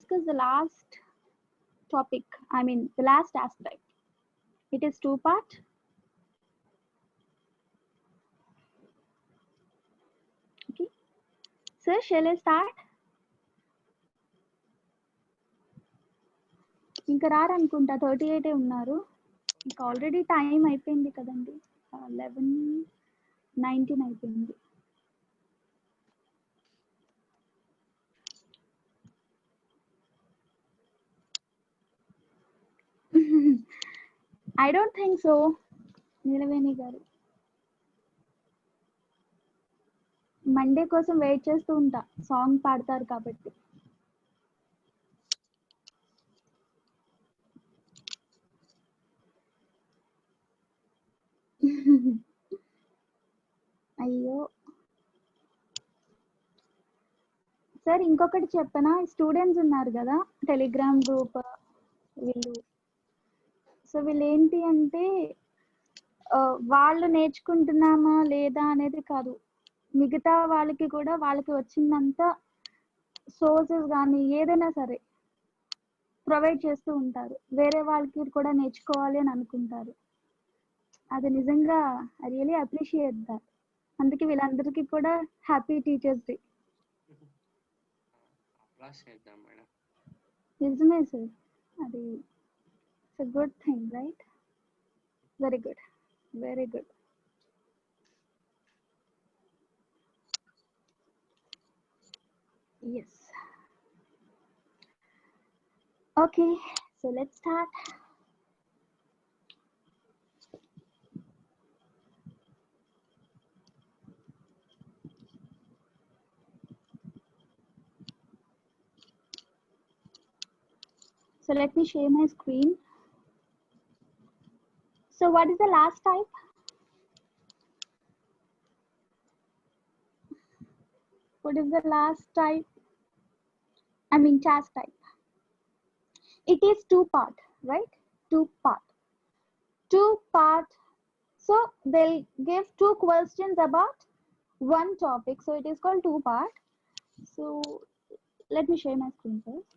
discuss the last topic, I mean the last aspect. It is two part. Okay. Sir, shall I start? ఇంకా రారనుకుంటా 38 ఉన్నారు. ఇంకా already time అయిపోయింది కదండి, 11:19 అయిపోయింది. I don't think so. Neelaveni garu, Monday కోసం wait చేస్తూ ఉంటా, సాంగ్ పాడతారు కాబట్టి. అయ్యో సార్, ఇంకొకటి చెప్పనా, స్టూడెంట్స్ ఉన్నారు కదా టెలిగ్రామ్ గ్రూప్, వీళ్ళు వీళ్ళు ఏంటి అంటే వాళ్ళు నేర్చుకుంటున్నామా లేదా అనేది కాదు, మిగతా వాళ్ళకి కూడా వాళ్ళకి వచ్చిందంతా సోర్సెస్ కానీ ఏదైనా సరే ప్రొవైడ్ చేస్తూ ఉంటారు. వేరే వాళ్ళకి కూడా నేర్చుకోవాలి అని అనుకుంటారు. అది నిజంగా ఐ రియలీ అప్రిషియేట్ దట్. అందుకే వీళ్ళందరికీ కూడా హ్యాపీ టీచర్స్ డే. నిజమే సార్, అది it's a good thing, right? Very good, very good. Yes. Okay, so let's start. So let me share my screen. So what is the last type? What is the last type? I mean task type. It is two part, right? Two part. Two part. So they'll give two questions about one topic. So it is called two part. So let me share my screen first.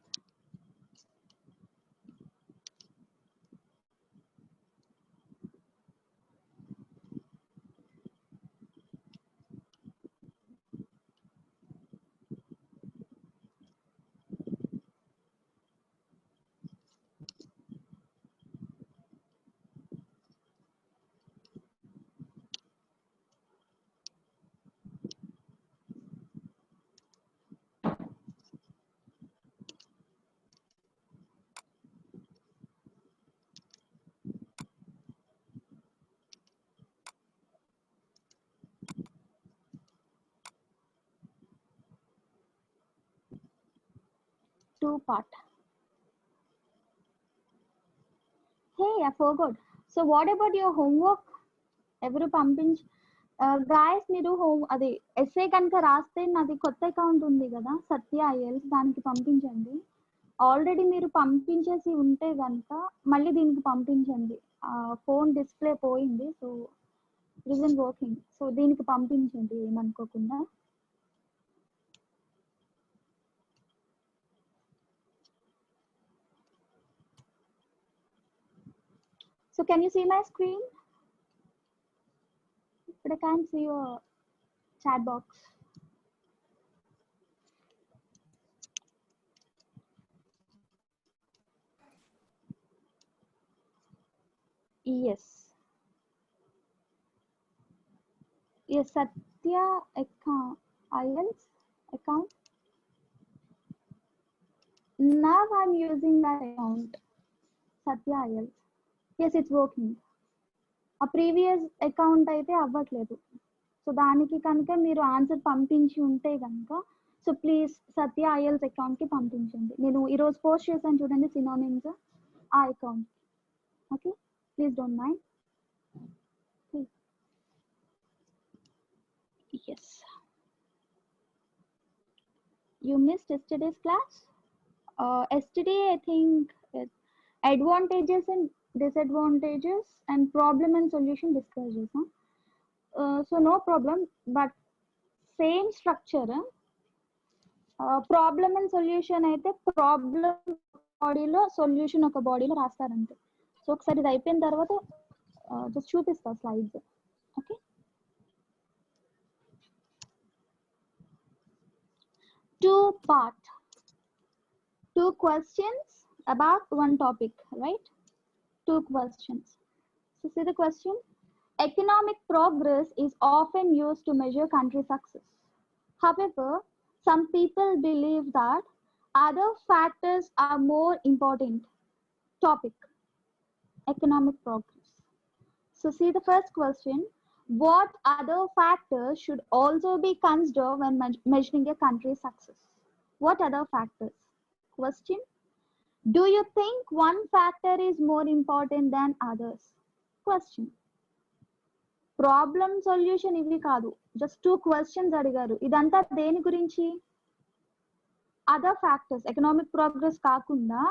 Two part. Hey, I forgot. So what about your homework? ఎవరు పంపించి guys, మీరు home అది SA కనుక రాస్తే నాది కొత్త account ఉంది కదా సత్య ఐఎల్స్, దానికి పంపించండి. ఆల్రెడీ మీరు పంపించేసి ఉంటే కనుక మళ్ళీ దీనికి పంపించండి. ఫోన్ డిస్ప్లే పోయింది, సో రిజన్ వర్కింగ్, సో దీనికి పంపించండి ఏమనుకోకుండా. So can you see my screen? But I can't see your chat box. Yes. Yes, Satya account, IELTS account. Now I'm using that account, Satya IELTS. Yes, it's working. A previous account అయితే అవ్వట్లేదు. So దానికి కనుక మీరు answer పంపించి ఉంటే కనుక so please Satya IELTS అకౌంట్కి పంపించండి. నేను ఈరోజు పోస్ట్ చేశాను చూడండి సినోనిమ్స్, ఆ account. Okay, please don't mind. Yes. You missed yesterday's class? Yesterday I think advantages and disadvantages and problem and solution discussions. So no problem, but same structure. Problem and solution అయితే problem బాడీలో solution ఒక బాడీలో రాస్తారంతే. So ఒకసారి ఇది అయిపోయిన తర్వాత just చూపిస్తా slides. Okay, 2 part, 2 questions about one topic, right? 2 questions. So see the question. Economic progress is often used to measure country success. However, some people believe that other factors are more important. Topic: economic progress. So see the first question. What other factors should also be considered when measuring a country's success? What other factors? Question: do you think one factor is more important than others? Question: problem solution ఇవి కాదు, just 2 questions అడిగారు. ఇదంతా దేని గురించి? Other factors. Economic progress కాకుండా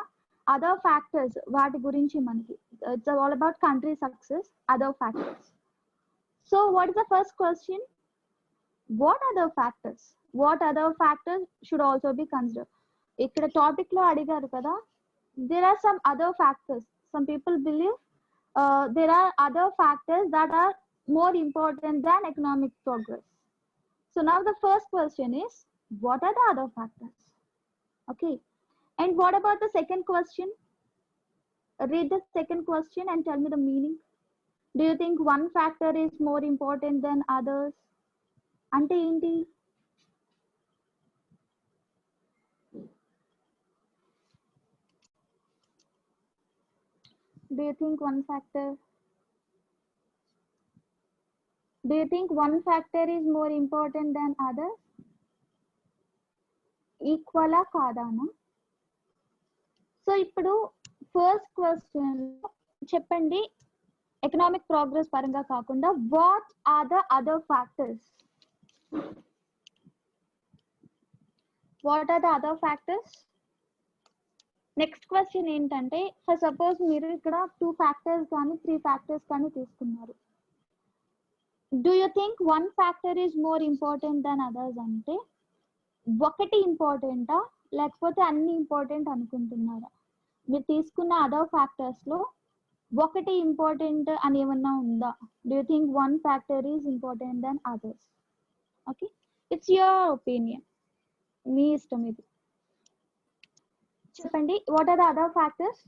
other factors, వాటి గురించి మనకి. It's all about country success, other factors. So what is the first question? What other factors? What other factors should also be consider? ఇక్కడ topic లో అడిగారు కదా, there are some other factors. Some people believe there are other factors that are more important than economic progress. So now the first question is, what are the other factors? Okay, and what about the second question? Read the second question and tell me the meaning. Do you think one factor is more important than others? Ante enti? Do you think one factor is more important than others? ఈక్వలా కాదానా? So ఇప్పుడు first question చెప్పండి, economic progress పరంగా కాకుండా what are the other factors? What are the other factors? Next question ఏంటంటే, for suppose మీరు ఇక్కడ 2 factors కానీ 3 ఫ్యాక్టర్స్ కానీ తీసుకున్నారు. Do you think one factor is more important than others అంటే ఒకటి ఇంపార్టెంటా లేకపోతే అన్ని ఇంపార్టెంట్ అనుకుంటున్నారా? మీరు తీసుకున్న అదర్ ఫ్యాక్టర్స్ లో ఒకటి ఇంపార్టెంట్ అని ఏమన్నా ఉందా? Do you think one factor is important than others? Okay, it's your opinion, మీ ఇష్టం ఇది. చెప్పండి, what are the other factors?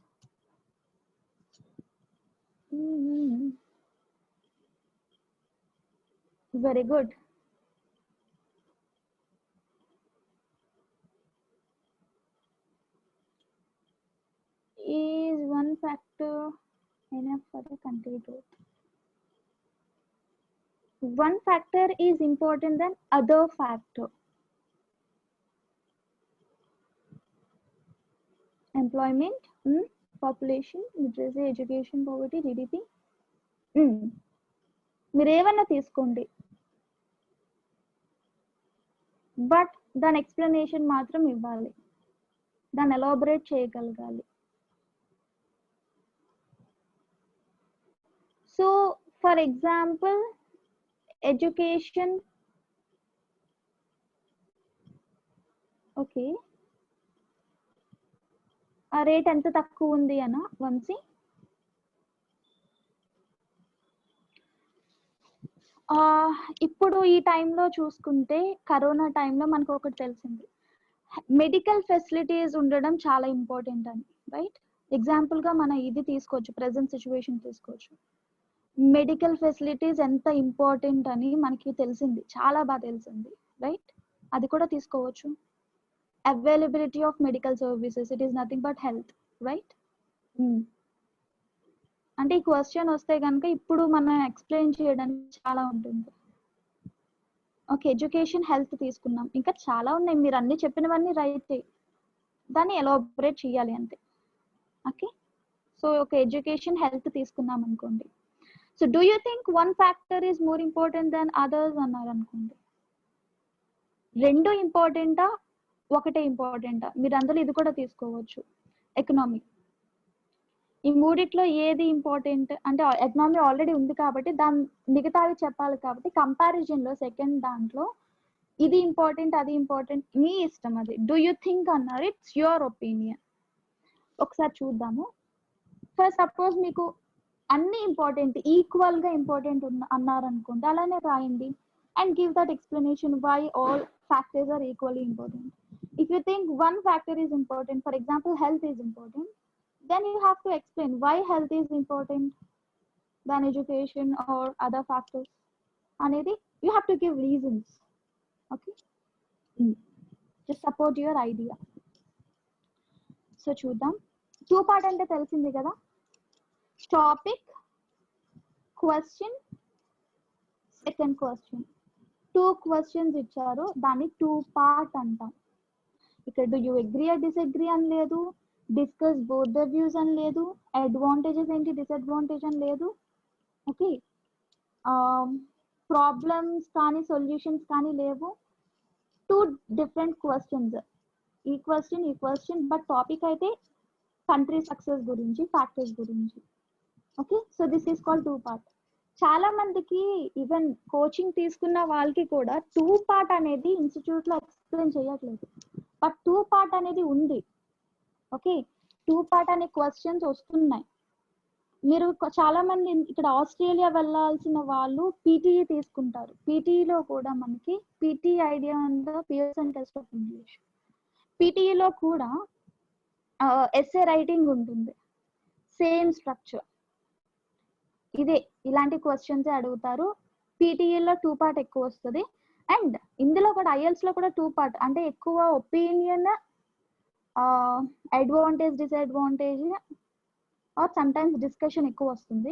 Very good. Is one factor enough for the country growth? One factor is important than other factor. Employment, population, literacy, education, poverty, GDP. మీరు ఏమన్నా తీసుకోండి, but దాని explanation మాత్రం ఇవ్వాలి, దాన్ని ఎలాబరేట్ చేయగలగాలి. So for example education, okay, ఆ rate ఎంత తక్కువ ఉంది అన్న వంశీ? ఇప్పుడు ఈ టైంలో చూసుకుంటే కరోనా టైంలో మనకు ఒకటి తెలిసింది, మెడికల్ ఫెసిలిటీస్ ఉండడం చాలా ఇంపార్టెంట్ అని, రైట్? ఎగ్జాంపుల్ గా మన ఇది తీసుకోవచ్చు, ప్రెసెంట్ సిచ్యువేషన్ తీసుకోవచ్చు. మెడికల్ ఫెసిలిటీస్ ఎంత ఇంపార్టెంట్ అని మనకి తెలిసింది, చాలా బాగా తెలిసింది, రైట్? అది కూడా తీసుకోవచ్చు. Availability of medical services, it is nothing but health, right? అంటే ఈ క్వశ్చన్ వస్తే కనుక ఇప్పుడు మనం ఎక్స్ప్లెయిన్ చేయడానికి చాలా ఉంటుంది. ఓకే, ఎడ్యుకేషన్, హెల్త్ తీసుకున్నాం, ఇంకా చాలా ఉన్నాయి. మీరు అన్ని చెప్పినవన్నీ రైతే, దాన్ని ఎలాబరేట్ చేయాలి అంతే. ఓకే, సో ఒక ఎడ్యుకేషన్, హెల్త్ తీసుకున్నాం అనుకోండి. So do you think one factor is more important than others అన్నారు అనుకోండి, రెండు ఇంపార్టెంటా ఒకటే ఇంపార్టెంటా? మీరు అందులో ఇది కూడా తీసుకోవచ్చు, ఎకనామీ. ఈ మూడిట్లో ఏది ఇంపార్టెంట్ అంటే, ఎకనామీ ఆల్రెడీ ఉంది కాబట్టి దాని మిగతావి చెప్పాలి కాబట్టి కంపారిజన్ లో సెకండ్ దాంట్లో ఇది ఇంపార్టెంట్ అది ఇంపార్టెంట్ మీ ఇష్టం, అది డూ యూ థింక్ అన్నారు, ఇట్స్ యువర్ ఒపీనియన్. ఒకసారి చూద్దాము. ఫస్ట్ సపోజ్ మీకు అన్ని ఇంపార్టెంట్ ఈక్వల్ గా ఇంపార్టెంట్ అన్నారు అనుకోండి, అలానే రాయండి and give that explanation why all factors are equally important. If you think one factor is important, for example health is important, then you have to explain why health is important than education or other factors anedi. You have to give reasons. Okay, just support your idea. So చూద్దాం. Two part అంటే తెలిసింది కదా, topic, question, second question. 2 questions ఇచ్చారు, దాన్ని two part అంటాం. ఇక్కడ do you agree or disagree అని లేదు, డిస్కస్ బోత్ ద వ్యూస్ అని లేదు, అడ్వాంటేజెస్ ఏంటి డిసడ్వాంటేజ్ అని లేదు. ఓకే, ప్రాబ్లమ్స్ కానీ సొల్యూషన్స్ కానీ లేవు. 2 different క్వశ్చన్స్, ఈ క్వశ్చన్ బట్ టాపిక్ అయితే కంట్రీ సక్సెస్ గురించి, ఫ్యాక్టర్స్ గురించి. Okay, so this is called two part. చాలా మందికి ఈవెన్ కోచింగ్ తీసుకున్న వాళ్ళకి కూడా టూ పార్ట్ అనేది ఇన్స్టిట్యూట్ లో ఎక్స్ప్లెయిన్ చేయట్లేదు, బట్ టూ పార్ట్ అనేది ఉంది. ఓకే, టూ పార్ట్ అనే క్వశ్చన్స్ వస్తున్నాయి. మీరు చాలా మంది ఇక్కడ ఆస్ట్రేలియా వెళ్ళాల్సిన వాళ్ళు పీటీఈ తీసుకుంటారు. పీటీఈలో కూడా మనకి పీటీ ఐడియా ఉందా, పియర్సన్ టెస్ట్ ఆఫ్ ఇంగ్లీష్. పీటీఈలో కూడా ఎస్ఏ రైటింగ్ ఉంటుంది, సేమ్ స్ట్రక్చర్ ఇదే, ఇలాంటి క్వశ్చన్స్ అడుగుతారు. పీటీఈలో టూ పార్ట్ ఎక్కువ వస్తుంది. అండ్ ఇందులో కూడా ఐఎల్స్ లో కూడా టూ పార్ట్ అంటే ఎక్కువ opinion, advantage disadvantage or sometimes discussion ఎక్కువ వస్తుంది.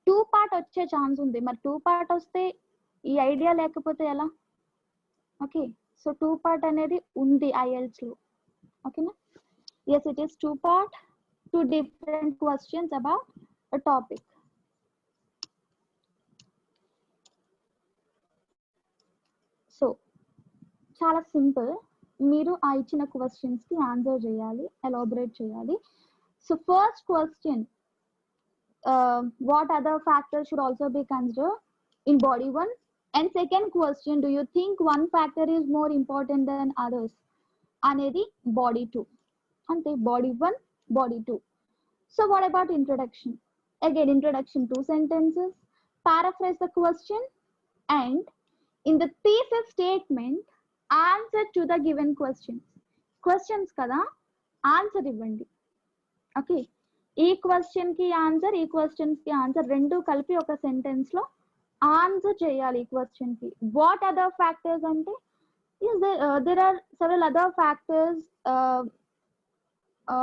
టూ పార్ట్ వచ్చే ఛాన్స్ ఉంది. మరి టూ పార్ట్ వస్తే ఈ ఐడియా లేకపోతే ఎలా? ఓకే, సో టూ పార్ట్ అనేది ఉంది ఐఎల్స్ లో. ఓకేనా? yes, it is two part, 2 different questions about a topic. So చాలా సింపుల్, మీరు ఆ ఇచ్చిన క్వశ్చన్స్ కి ఆన్సర్ చేయాలి, ఎలాబరేట్ చేయాలి. So first question, what other factors should also be considered in body 1, and second question, do you think one factor is more important than others అనేది body 2. ante body 1 body 2. So what about introduction? Again introduction, 2 sentences, paraphrase the question, and in the thesis statement answer to the given questions. Questions kada, answer ఇవ్వండి. Okay, ఈ question కి answer, ఈ questions కి answer రెండు కలిపి ఒక sentence లో answer చేయాలి ఈ క్వశ్చన్ కి. వాట్ అదర్ ఫ్యాక్టర్స్ అంటే there are several other factors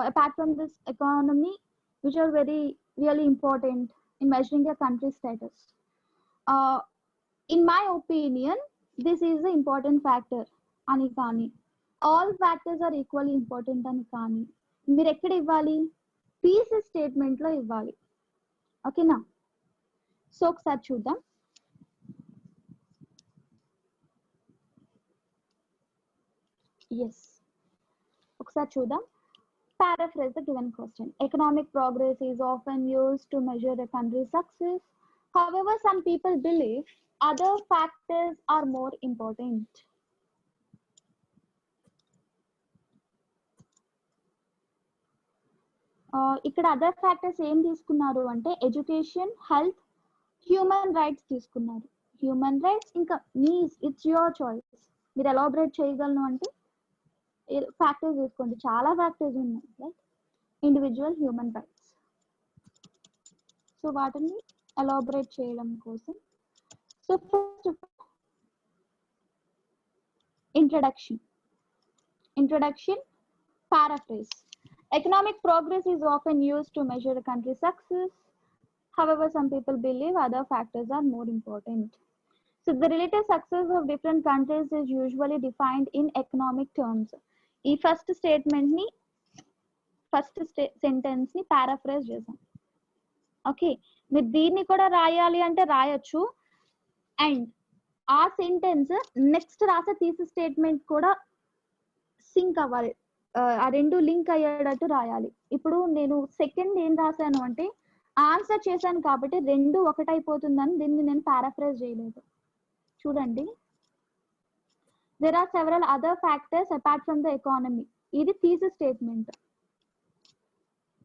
apart from this economy which are very really important in measuring a country's status. In my opinion this is the important factor ani kaani, all factors are equally important ani kaani మీరు ఎక్కడ ఇవ్వాలి? Thesis statement లో ఇవ్వాలి. ఓకేనా? So ఒకసారి చూద్దాం. Yes, ఒకసారి చూద్దాం. Paraphrase the given question. Economic progress is often used to measure a country's success. However, some people believe other factors are more important. ఇక్కడ అదర్ ఫ్యాక్టర్స్ ఏం తీసుకున్నారు అంటే ఎడ్యుకేషన్, హెల్త్, హ్యూమన్ రైట్స్ తీసుకున్నారు. Human rights ఇంకా it's your choice, మీరు elaborate చేయగలను అంటే factors తీసుకోండి. చాలా ఫ్యాక్టర్స్ ఉన్నాయి, right? Individual human rights. So వాటిని ఎలాబరేట్ చేయడం కోసం so first introduction, paraphrase. Economic progress is often used to measure a country's success. However, some people believe other factors are more important. So the relative success of different countries is usually defined in economic terms. ఈ first statement ని, first sentence ని paraphrase చేసాం. Okay, మీరు దీన్ని కూడా రాయాలి అంటే రాయొచ్చు. అండ్ ఆ సెంటెన్స్ నెక్స్ట్ రాసే థీసిస్ స్టేట్మెంట్ కూడా సింక్ అవ్వాలి, ఆ రెండు లింక్ అయ్యేటట్టు రాయాలి. ఇప్పుడు నేను సెకండ్ ఏం రాశాను అంటే ఆన్సర్ చేశాను కాబట్టి రెండు ఒకటైపోతుందని దీన్ని నేను పారాఫ్రేజ్ చేయలేదు. చూడండి, there are several other factors apart from the economy. ఇది థీసిస్ స్టేట్మెంట్.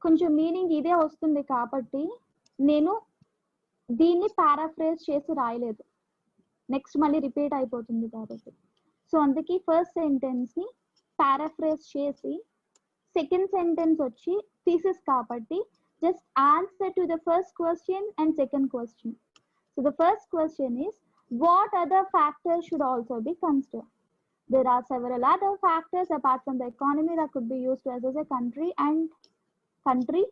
కొంచెం మీనింగ్ ఇదే వస్తుంది కాబట్టి నేను దీన్ని పారాఫ్రేజ్ చేసి రాయలేదు, నెక్స్ట్ మళ్ళీ రిపీట్ అయిపోతుంది కాబట్టి. సో అందుకే ఫస్ట్ సెంటెన్స్ ని పారాఫ్రేజ్ చేసి సెకండ్ సెంటెన్స్ వచ్చి థీసిస్ కాబట్టి just answer to the first question and second question. So the first question is, what other factors should also be considered? There are several other factors apart from the economy that could be used to assess a country and country.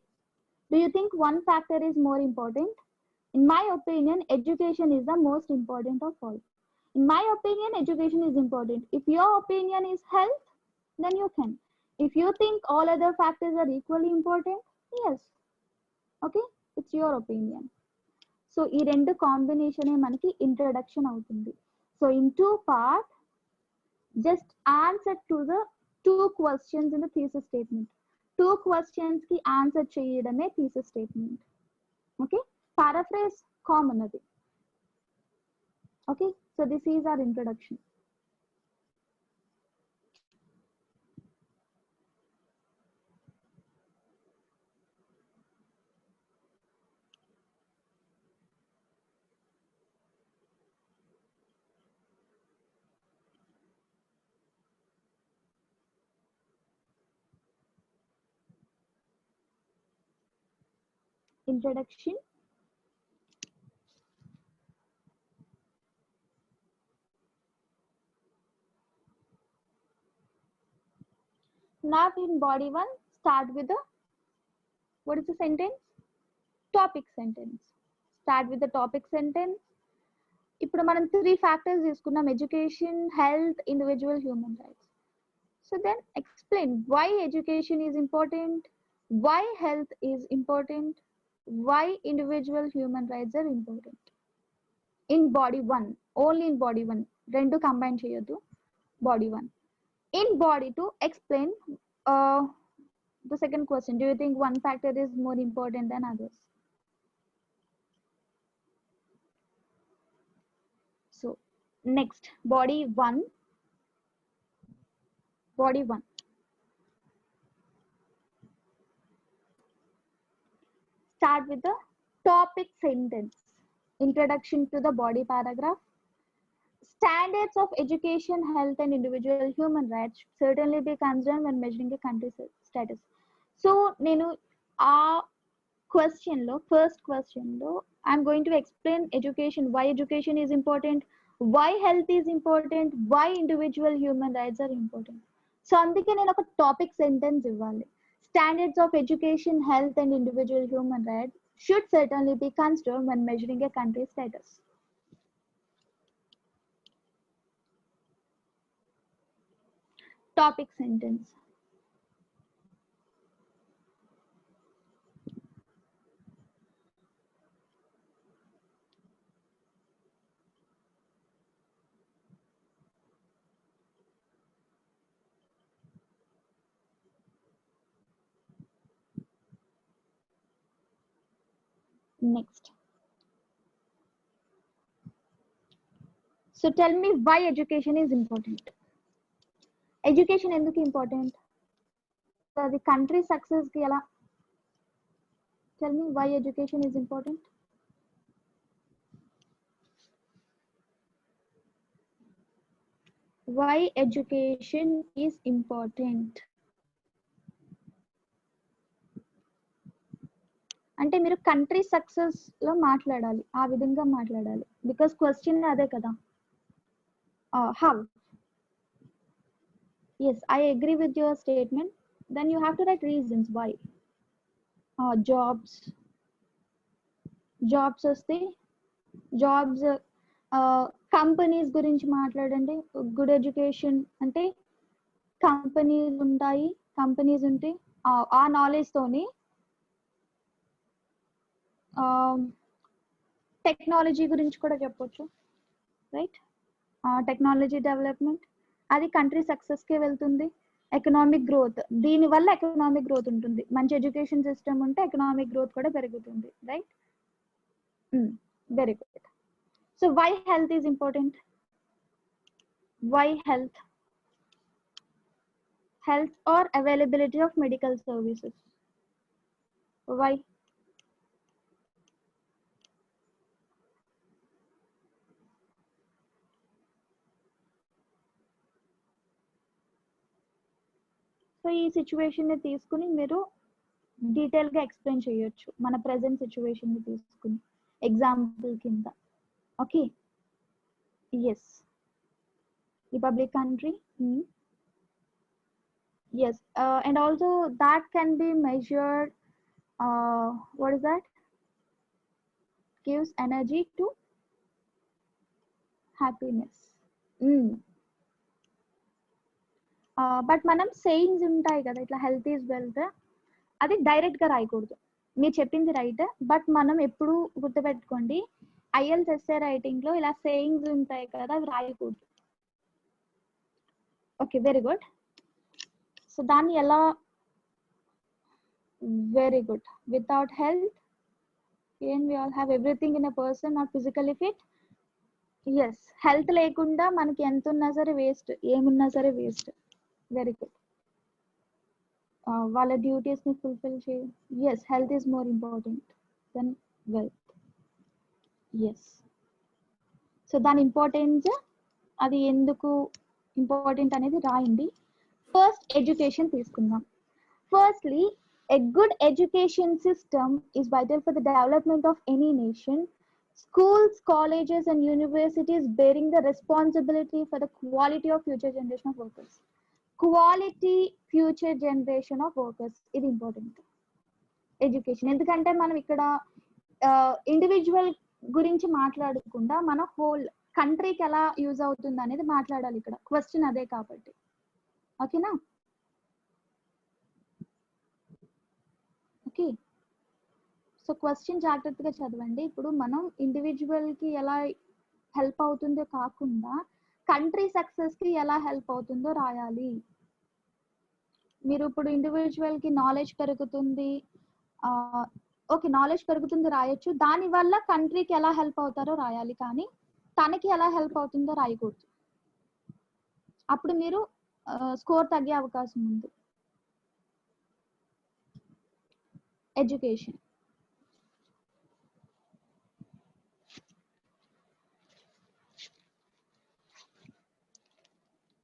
Do you think one factor is more important? In my opinion, education is the most important of all. In my opinion, education is important. If your opinion is health, then you can. If you think all other factors are equally important, yes. Okay, it's your opinion. So ఈ రెండు combination మనకి introduction అవుతుంది. So in two part just answer to the two questions in the thesis statement. Two questions కి answer చేయడమే thesis statement. Okay, paraphrase common అది. Okay, so this is our introduction. Introduction. Now in body 1, start with the, what is the sentence? Topic sentence. Start with the topic sentence. ఇప్పుడు మనం 3 factors తీసుకున్నాం: education, health, individual human rights. So then explain why education is important, why health is important, why individual human rights are important. In body 1, only in body 1, రెండు combine చేయొద్దు. body 1. In body 2, explain the second question. Do you think one factor is more important than others? So next, body 1. Body 1. Start with the topic sentence. Introduction to the body paragraph. Standards of education, health, and individual human rights should certainly be considered when measuring a country's status. So, nenu question lo, first question lo, I'm going to explain education, why education is important, why health is important, why individual human rights are important. So, అందుకే నేను ఒక topic sentence ఇవ్వాలి. Standards of education, health, and individual human rights should certainly be considered when measuring a country's status. Topic sentence. Next. So tell me why education is important. Education ఎందుకు important? So the country success కి ఎలా? Tell me why education is important. Why education is important? అంటే మీరు country success లో మాట్లాడాలి, ఆ విధంగా మాట్లాడాలి. బికాస్ క్వశ్చన్ అదే కదా. How? Yes, I agree with your statement. Then you have to write reasons why. Jobs వస్తే జాబ్స్, కంపెనీస్ గురించి మాట్లాడండి. గుడ్ ఎడ్యుకేషన్ అంటే కంపెనీస్ ఉంటాయి, కంపెనీస్ ఉంటే ఆ నాలెడ్జ్ తోని టెక్నాలజీ గురించి కూడా చెప్పొచ్చు, రైట్? టెక్నాలజీ డెవలప్మెంట్ అది కంట్రీ సక్సెస్ కే వెళ్తుంది. ఎకనామిక్ గ్రోత్, దీని వల్ల ఎకనామిక్ గ్రోత్ ఉంటుంది. మంచి ఎడ్యుకేషన్ సిస్టమ్ ఉంటే ఎకనామిక్ గ్రోత్ కూడా పెరుగుతుంది, right? Very good. So why health is important? Why health? Health or availability of medical services. Why? So ఈ సిచ్యువేషన్ ని తీసుకుని మీరు డీటెయిల్ గా ఎక్స్ప్లెయిన్ చేయొచ్చు మన ప్రెసెంట్ సిచ్యువేషన్ ని తీసుకుని ఎగ్జాంపుల్ కింద. Okay. Yes. Republic country. Yes, and also that can be measured. What is that? Gives energy to happiness. But మనం సేయింగ్స్ ఉంటాయి కదా, ఇట్లా హెల్త్ ఈజ్ వెల్త్, అది డైరెక్ట్ గా రాయకూడదు. మీరు చెప్పింది రైట్, బట్ మనం ఎప్పుడు గుర్తుపెట్టుకోండి, ఐఎల్స్ ఎస్ఏ రైటింగ్ లో ఇలా సేయింగ్స్ ఉంటాయి కదా, అవి రాయకూడదు. Okay, very good. సో దాన్ని ఎలా? Very good. Without health can we all have everything in a person not physically fit? Yes, health లేకుండా మనకి ఎంత ఉన్నా సరే వేస్ట్, ఏమున్నా సరే వేస్ట్. Very good. వాళ్ళ డ్యూటీస్ ని ఫుల్ఫిల్ చేయ. Yes, health is more important then wealth. Yes. So దాని ఇంపార్టెన్స్, అది ఎందుకు ఇంపార్టెంట్ అనేది రాయండి. ఫస్ట్ ఎడ్యుకేషన్ తీసుకుందాం. Firstly, a good education system is vital for the development of any nation. Schools, colleges, and universities bearing the responsibility for the quality of future generation of workers. Quality future generation of workers ఇది important. Education, ఎందుకంటే మనం ఇక్కడ individual గురించి మాట్లాడకుండా మన whole కంట్రీకి ఎలా use అవుతుంది అనేది మాట్లాడాలి. ఇక్కడ క్వశ్చన్ అదే కాబట్టి. ఓకేనా? ఓకే. సో క్వశ్చన్ జాగ్రత్తగా చదవండి. ఇప్పుడు మనం ఇండివిజువల్ కి ఎలా హెల్ప్ అవుతుందో కాకుండా కంట్రీ సక్సెస్ కి ఎలా హెల్ప్ అవుతుందో రాయాలి. మీరు ఇప్పుడు ఇండివిజువల్ కి నాలెడ్జ్ పెరుగుతుంది, ఓకే, నాలెడ్జ్ పెరుగుతుంది రాయొచ్చు, దాని వల్ల కంట్రీకి ఎలా హెల్ప్ అవుతారో రాయాలి, కానీ తనకి ఎలా హెల్ప్ అవుతుందో రాయకూడదు. అప్పుడు మీరు స్కోర్ తగ్గే అవకాశం ఉంది. Education.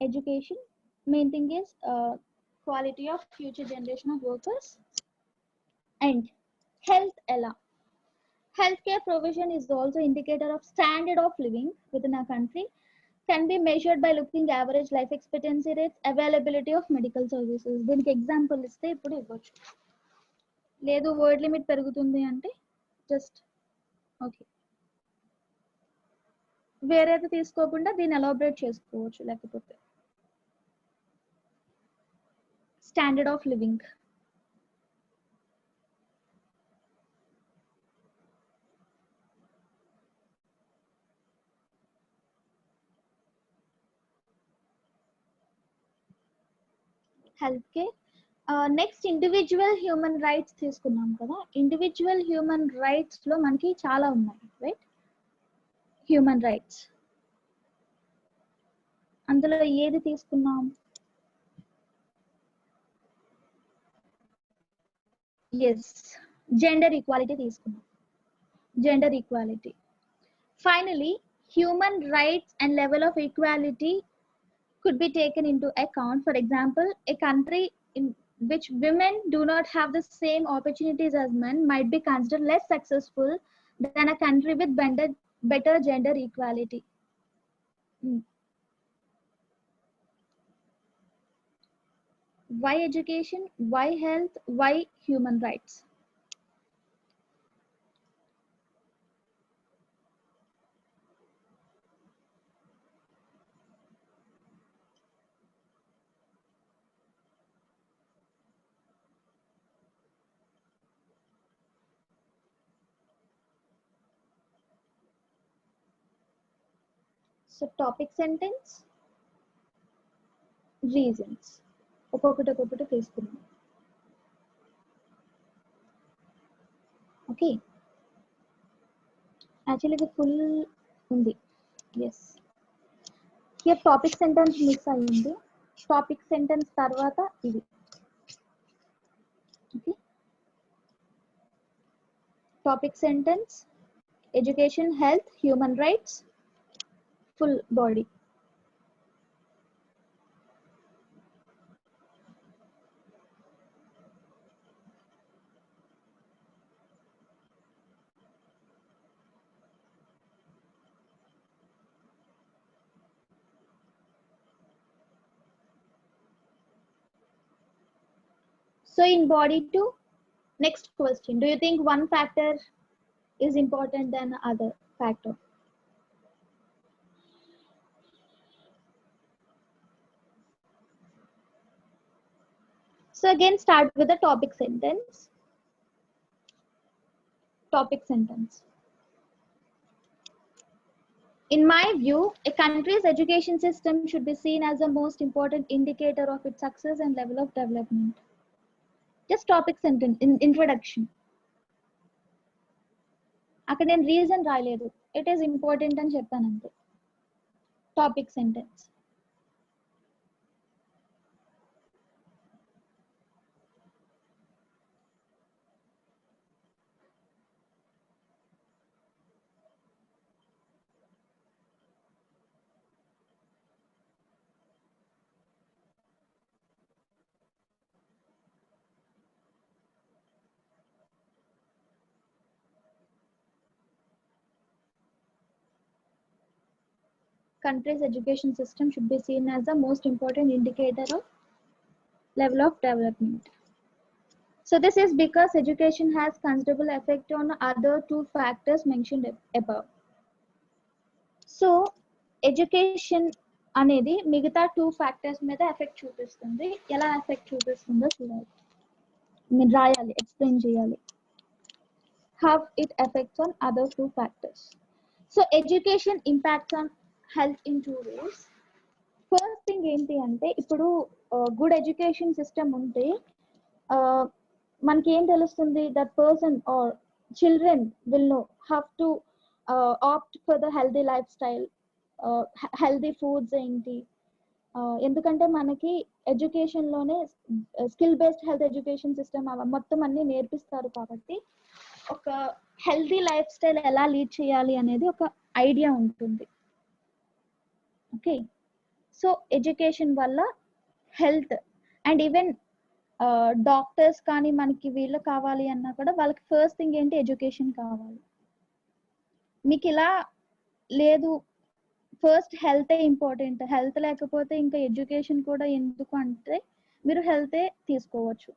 Education, main thing is quality of future generation of workers. And health ela, healthcare provision is also indicator of standard of living within a country, can be measured by looking average life expectancy rates, availability of medical services. దీనికి example ఇస్తే ఇప్పుడు ఇవ్వచ్చు. లేదు word limit పెరుగుతుంది అంటే just okay, వేరేది తీసుకోకుండా దీన్ని ఎలాబరేట్ చేసుకోవచ్చు. లేకపోతే standard of living. Health care. Next individual human rights తీసుకున్నాం కదా. ఇండివిజువల్ హ్యూమన్ రైట్స్ లో మనకి చాలా ఉన్నాయి, రైట్? హ్యూమన్ రైట్స్, అందులో ఏది తీసుకున్నాం? ఎస్, జెండర్ ఈక్వాలిటీ తీసుకున్నాం. Gender equality. Finally, human rights and level of equality could be taken into account. For example, a country in which women do not have the same opportunities as men might be considered less successful than a country with better gender equality. Why education? Why health? Why human rights? So topic sentence, reasons. ఒక్కొక్కటి తీసుకున్నాం. Okay, actually ఇది full ఉంది. Yes. Here topic sentence miss అయ్యింది. Topic sentence తర్వాత ఇది. Okay, topic sentence education, health, human rights, full body. So in body 2, next question, do you think one factor is important than other factor? So again start with the topic sentence. Topic sentence. In my view, a country's education system should be seen as the most important indicator of its success and level of development. Just topic sentence in introduction. అక్కడ నేను reason రాయలేదు, it is important అని చెప్పాను అంతే. Topic sentence. Country's education system should be seen as the most important indicator of level of development. So this is because education has considerable effect on other two factors mentioned above. So education అనేది మిగతా 2 factors మీద effect చూపిస్తుంది. ఎలా effect చూపిస్తుందో చూడాలి, మీరు రాయాలి, explain చేయాలి. How it affects on other 2 factors. So education impacts on health in 2 ways. First thing ఏంటి అంటే, ఇప్పుడు గుడ్ ఎడ్యుకేషన్ సిస్టమ్ ఉంటే మనకి ఏం తెలుస్తుంది, that person or children will know how to opt for the healthy life style, healthy foods ఏంటి. ఎందుకంటే మనకి ఎడ్యుకేషన్లోనే skill based health education system మొత్తం అన్ని నేర్పిస్తారు కాబట్టి ఒక హెల్దీ లైఫ్ స్టైల్ ఎలా లీడ్ చేయాలి అనేది ఒక ఐడియా ఉంటుంది. ఓకే, సో ఎడ్యుకేషన్ వల్ల హెల్త్ అండ్ ఈవెన్ డాక్టర్స్ కానీ మనకి వీళ్ళు కావాలి అన్నా కూడా వాళ్ళకి ఫస్ట్ థింగ్ ఏంటి, ఎడ్యుకేషన్ కావాలి. మీకు ఇలా లేదు, ఫస్ట్ హెల్తే ఇంపార్టెంట్, హెల్త్ లేకపోతే ఇంకా ఎడ్యుకేషన్ కూడా ఎందుకు అంటే మీరు హెల్తే తీసుకోవచ్చు.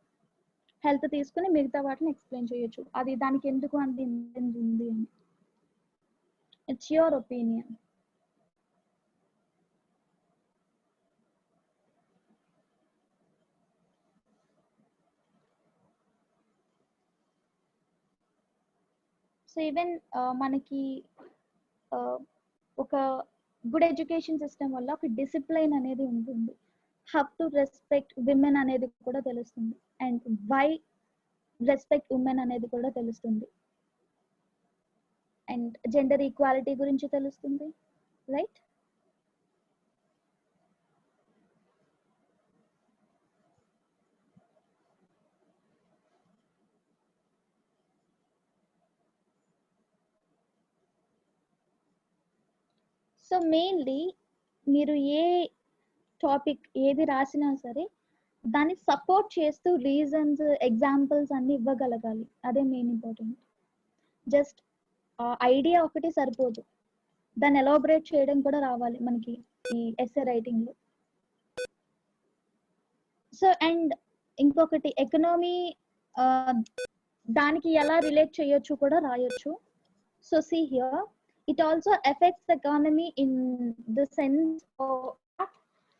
హెల్త్ తీసుకుని మిగతా వాటిని ఎక్స్ప్లెయిన్ చేయొచ్చు, అది దానికి ఎందుకు అంత ఇంపార్టెన్స్ ఉంది అని. It's your opinion. So even మనకి ఒక గుడ్ ఎడ్యుకేషన్ సిస్టమ్ వల్ల ఒక డిసిప్లైన్ అనేది ఉంటుంది. హౌ టు రెస్పెక్ట్ విమెన్ అనేది కూడా తెలుస్తుంది, అండ్ వై రెస్పెక్ట్ ఉమెన్ అనేది కూడా తెలుస్తుంది, అండ్ జెండర్ ఈక్వాలిటీ గురించి తెలుస్తుంది, రైట్? సో మెయిన్లీ మీరు ఏ టాపిక్ ఏది రాసినా సరే దాన్ని సపోర్ట్ చేస్తూ రీజన్స్, ఎగ్జాంపుల్స్ అన్ని ఇవ్వగలగాలి, అదే మెయిన్ ఇంపార్టెంట్. జస్ట్ ఐడియా ఒకటి సరిపోదు, దాన్ని ఎలాబరేట్ చేయడం కూడా రావాలి మనకి ఈ ఎస్సే రైటింగ్ లో. సో అండ్ ఇంకొకటి ఎకనామీ, దానికి ఎలా రిలేట్ చేయొచ్చు కూడా రాయొచ్చు. So see here, it also affects the economy in the sense of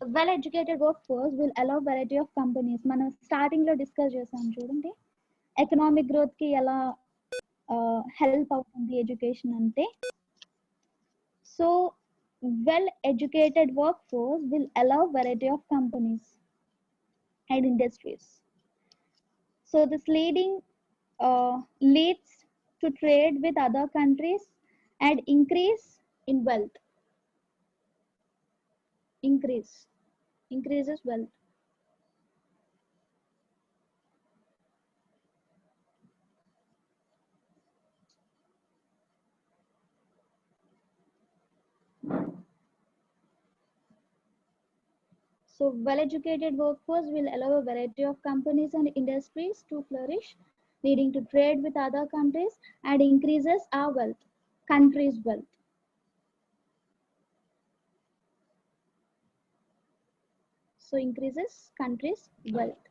well educated workforce will allow variety of companies. మనం స్టార్టింగ్ లో డిస్కస్ చేసాం చూడండి, ఎకనామిక్ గ్రోత్ కి ఎలా హెల్ప్ అవుతుంది ఎడ్యుకేషన్ అంటే. So well educated work force will allow variety of companies and industries. So this leads to trade with other countries and increase in wealth. increases wealth. So well-educated workforce will allow a variety of companies and industries to flourish, leading to trade with other countries and increases our wealth, country's wealth. So increases country's wealth.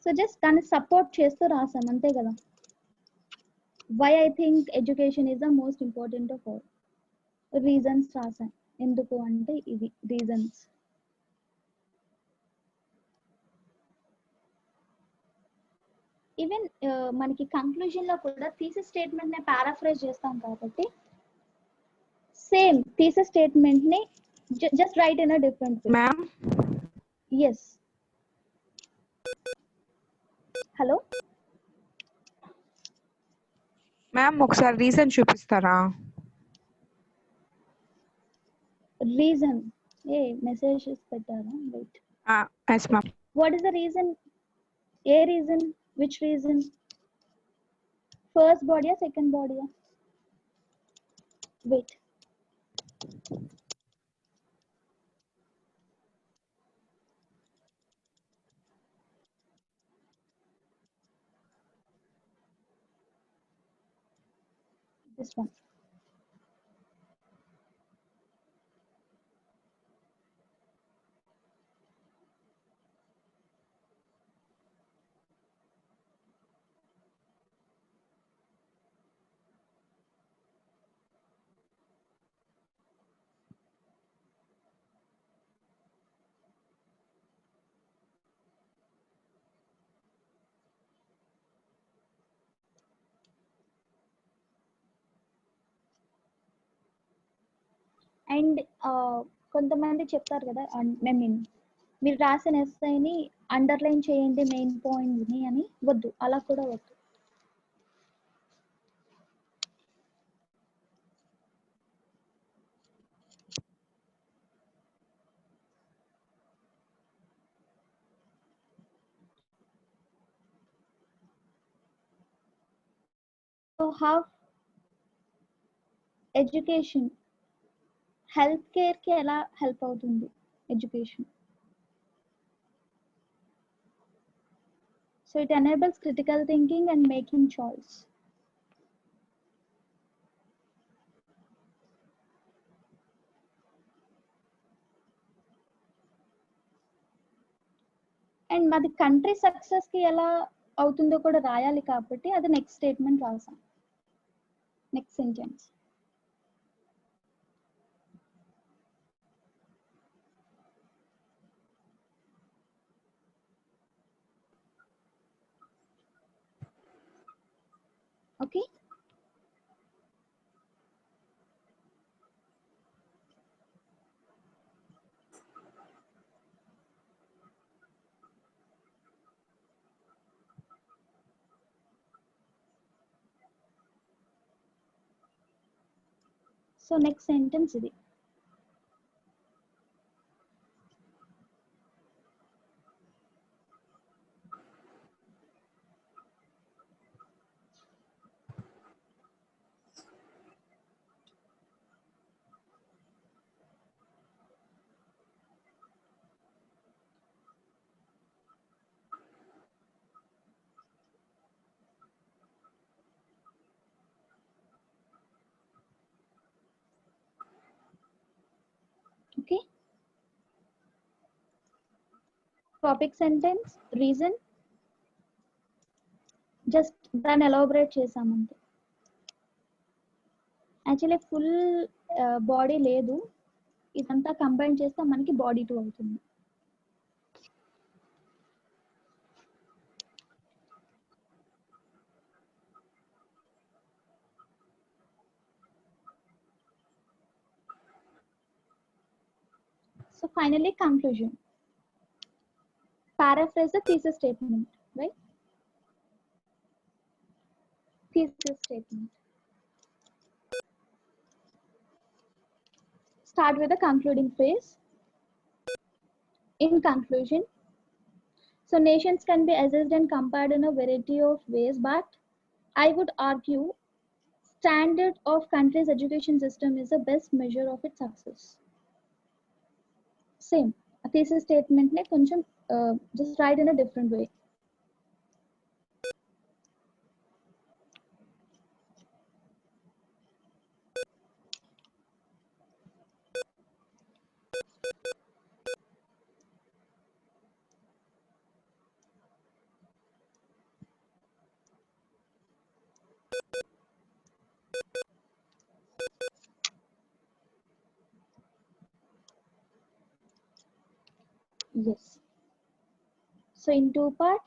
So just దాన్ని support చేస్తూ రాసాం అంతే కదా. Why I think education is the most important of all. Reasons రాసాం ఎందుకు అంటే ఇవి reasons. Even మనకి కంక్లూజన్ లో కూడా థీసిస్ స్టేట్మెంట్ ని పారాఫ్రైజ్ చేస్తాం కాబట్టి సేమ్ థీసిస్ స్టేట్మెంట్ ని just write in a different way. Ma'am yes hello ma'am ఒకసారి రీజన్ చూపిస్తారా? రీజన్ మెసేజ్ పెట్టారా? Wait. Yes ma'am. What is the reason? ఏ రీజన్? Which reason? ఫస్ట్ బాడీయా సెకండ్ బాడీయా? వెయిట్. This one. అండ్ కొంతమంది చెప్తారు కదా, ఐ మీన్ మీరు రాసిన ఎస్ఐని అండర్లైన్ చేయండి మెయిన్ పాయింట్స్ ని అని. వద్దు, అలా కూడా వద్దు. So how education health care కి ఎలా హెల్ప్ అవుతుంది education? So it enables critical thinking and making choice. And మాది కంట్రీ సక్సెస్ కి ఎలా అవుతుందో కూడా రాయాలి కాబట్టి అది నెక్స్ట్ స్టేట్మెంట్ రాసాం, next sentence. Okay, so next sentence ఇది. Okay, topic sentence reason just దాన్ని ఎలాబరేట్ చేసామంతే. యాక్చువల్లీ ఫుల్ బాడీ లేదు, ఇదంతా కంబైన్ చేస్తే మనకి బాడీ 2 అవుతుంది. So finally conclusion. Paraphrase the thesis statement, right? Thesis statement. start with the concluding phase. In conclusion, so nations can be assessed and compared in a variety of ways, but I would argue standard of country's education system is the best measure of its success. Same. A thesis statement ne koncham just write in a different way. Yes. So in two part,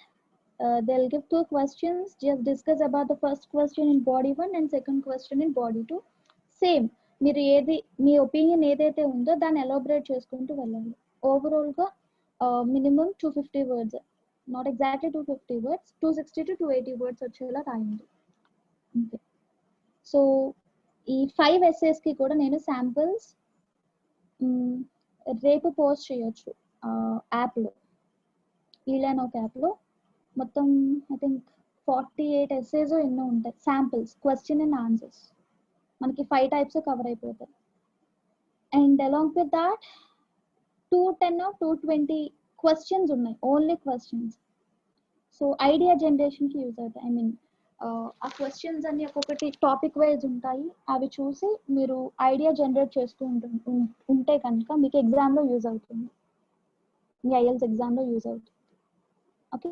they'll give two questions. Just discuss about the first question in body 1 and second question in body 2. Same. మీరు ఏది మీ opinion ఏదైతే ఉందో దాన్ని elaborate చేసుకుంటూ వెళ్ళాలి. ఓవరాల్గా minimum 250 words, not exactly 250 words, 260 to 280 words వచ్చేలా రాయండి. ఓకే. సో ఈ 5 ఎస్సేస్కి కూడా నేను శాంపిల్స్ రేపు పోస్ట్ చేయొచ్చు యాప్లో, ఈలాన్ ఒక యాప్లో. మొత్తం ఐ థింక్ 48 ఎస్సేస్ ఎన్నో ఉంటాయి శాంపిల్స్, క్వశ్చన్ అండ్ ఆన్సర్స్. మనకి 5 టైప్స్ కవర్ అయిపోతాయి. And along with that 210 or 220 questions ఉన్నాయి, ఓన్లీ క్వశ్చన్స్. సో ఐడియా జనరేషన్కి యూజ్ అవుతాయి. ఐ మీన్ ఆ క్వశ్చన్స్ అన్ని ఒక్కొక్కటి టాపిక్ వైజ్ ఉంటాయి. అవి చూసి మీరు ఐడియా జనరేట్ చేస్తూ ఉంటే కనుక మీకు ఎగ్జామ్లో యూజ్ అవుతుంది, మీ ఐఎల్స్ ఎగ్జామ్లో యూజ్ అవుతుంది. ఓకే.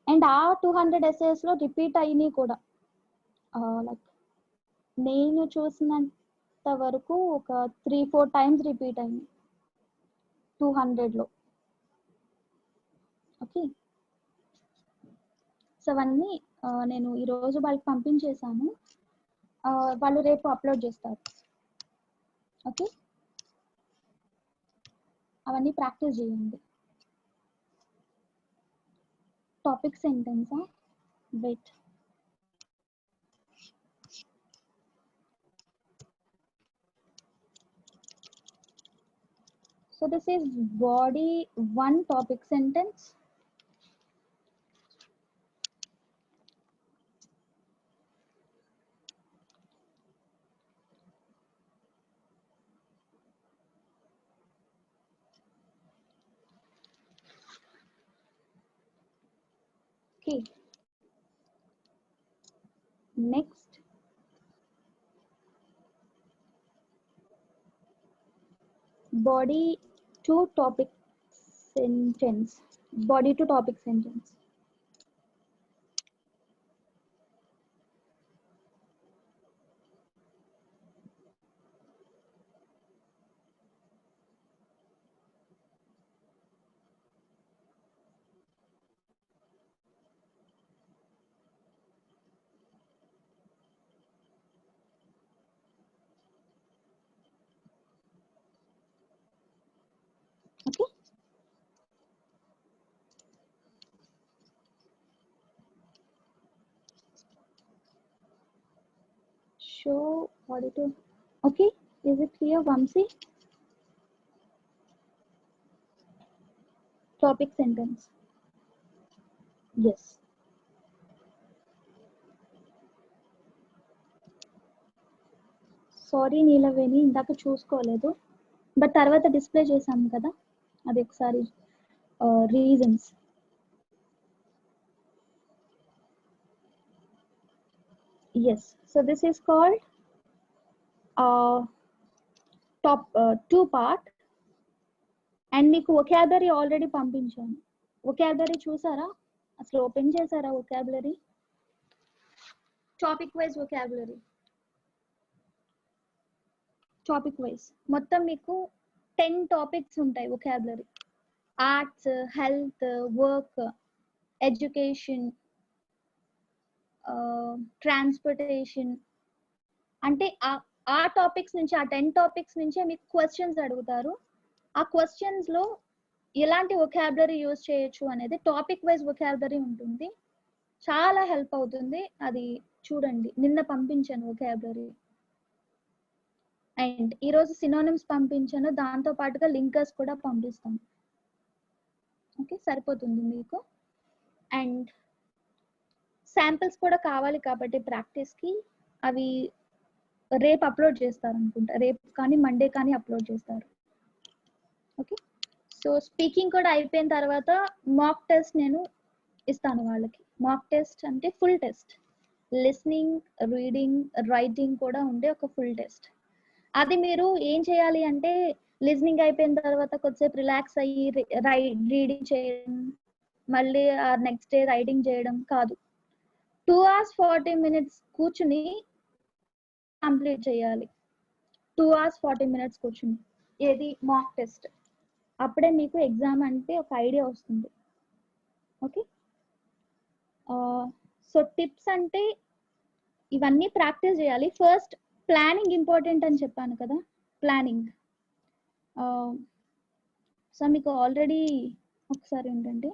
అండ్ ఆ 200 ఎస్ఏస్లో రిపీట్ అయినాయి కూడా. లైక్ నేను చూసినంత వరకు ఒక 3-4 టైమ్స్ రిపీట్ అయింది 200లో. ఓకే. సో అవన్నీ నేను ఈరోజు వాళ్ళకి పంపించేశాను, వాళ్ళు రేపు అప్లోడ్ చేస్తారు. ఓకే. అవన్నీ ప్రాక్టీస్ చేయండి. టాపిక్ సెంటెన్సా? Wait. So this is body 1 topic sentence. Okay. Next. Body 2 topic sentence. Body 2 topic sentence. Okay. Show body 2. Okay. Is it clear, Vamsi? Topic sentence. Yes. Sorry Neelaveni, ఇందాక చూసుకోలేదు, but తర్వాత display చేశాము కదా, అది ఒకసారి reasons. Yes. So this is called top 2 part. And మీకు vocabulary already పంపించాను. Vocabulary చూసారా? అసలు ఓపెన్ చేశారా vocabulary? Topic wise vocabulary, topic wise మొత్తం మీకు 10 టాపిక్స్ ఉంటాయి vocabulary. Arts, health, work, education, transportation. అంటే ఆ టాపిక్స్ నుంచి, ఆ 10 టాపిక్స్ నుంచే మీకు క్వశ్చన్స్ అడుగుతారు. ఆ క్వశ్చన్స్ లో ఎలాంటి వొకాబులరీ యూజ్ చేయొచ్చు అనేది టాపిక్ వైజ్ వొకాబులరీ ఉంటుంది. చాలా హెల్ప్ అవుతుంది. అది చూడండి, నిన్న పంపించాను వొకాబులరీ. అండ్ ఈరోజు సినోనిమ్స్ పంపించాను, దాంతో పాటుగా లింకర్స్ కూడా పంపిస్తాను. ఓకే, సరిపోతుంది మీకు. అండ్ శాంపిల్స్ కూడా కావాలి కాబట్టి ప్రాక్టీస్కి అవి రేపు అప్లోడ్ చేస్తారు అనుకుంటా, రేపు కానీ మండే కానీ అప్లోడ్ చేస్తారు. ఓకే, సో స్పీకింగ్ కూడా అయిపోయిన తర్వాత మాక్ టెస్ట్ నేను ఇస్తాను వాళ్ళకి. మాక్ టెస్ట్ అంటే full test, listening, reading, writing కూడా ఉండే ఒక ఫుల్ టెస్ట్. అది మీరు ఏం చేయాలి అంటే లిజనింగ్ అయిపోయిన తర్వాత కొద్దిసేపు రిలాక్స్ అయ్యి రీడింగ్ చేయడం, మళ్ళీ నెక్స్ట్ డే రైటింగ్ చేయడం కాదు. 2 hours 40 minutes కూర్చుని కంప్లీట్ చేయాలి. 2 hours 40 minutes కూర్చుని, ఏది మాక్ టెస్ట్. అప్పుడే మీకు ఎగ్జామ్ అంటే ఒక ఐడియా వస్తుంది. ఓకే, సో టిప్స్ అంటే ఇవన్నీ ప్రాక్టీస్ చేయాలి. ఫస్ట్ ప్లానింగ్ ఇంపార్టెంట్ అని చెప్పాను కదా, ప్లానింగ్. సో మీకు ఆల్రెడీ ఒకసారి ఏంటంటే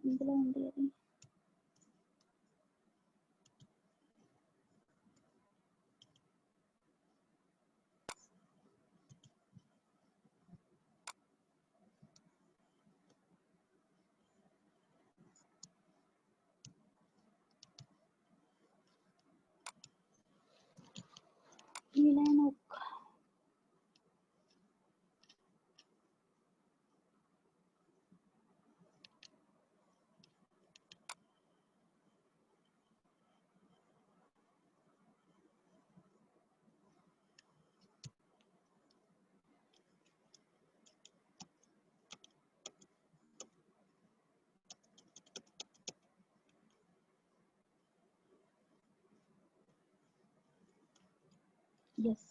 ఇందులో ఉంది అది. Yes.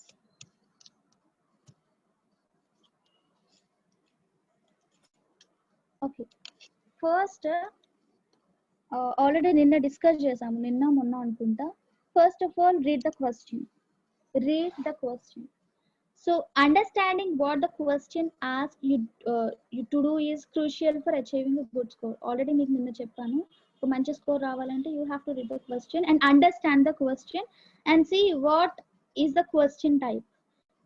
ఓకే, ఫస్ట్ ఆల్రెడీ నిన్న డిస్కస్ చేసాము, నిన్న మొన్న అనుకుంటా. First of all read the question. So understanding what the question asks you to do is crucial for achieving a good score. Already మీకు నిన్న చెప్పాను, ఒక మంచి స్కోర్ రావాలంటే you have to read the question and understand the question and see what is the question type.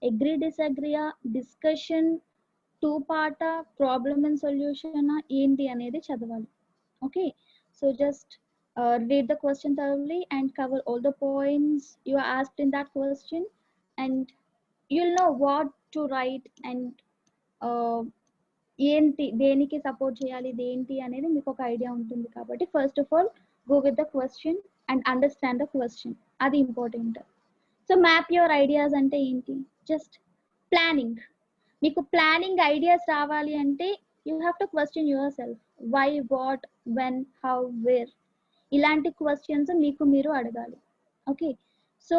Agree, disagree, discussion, two part, problem and solution ఏంటి అనేది చదవాలి. Okay, so just read the question thoroughly and cover all the points you are asked in that question, and you'll know what to write and ఏంటి దేనికి support చేయాలి, దేంటి అనేది మీకు ఒక idea ఉంటుంది. కాబట్టి first of all go with the question and understand the question, అది important. So map your ideas అంటే ఏంటి, జస్ట్ ప్లానింగ్. మీకు ప్లానింగ్ ఐడియాస్ రావాలి అంటే you have to question your self, why, what, when, how, where, ఇలాంటి questions మీకు మీరు అడగాలి. Okay, so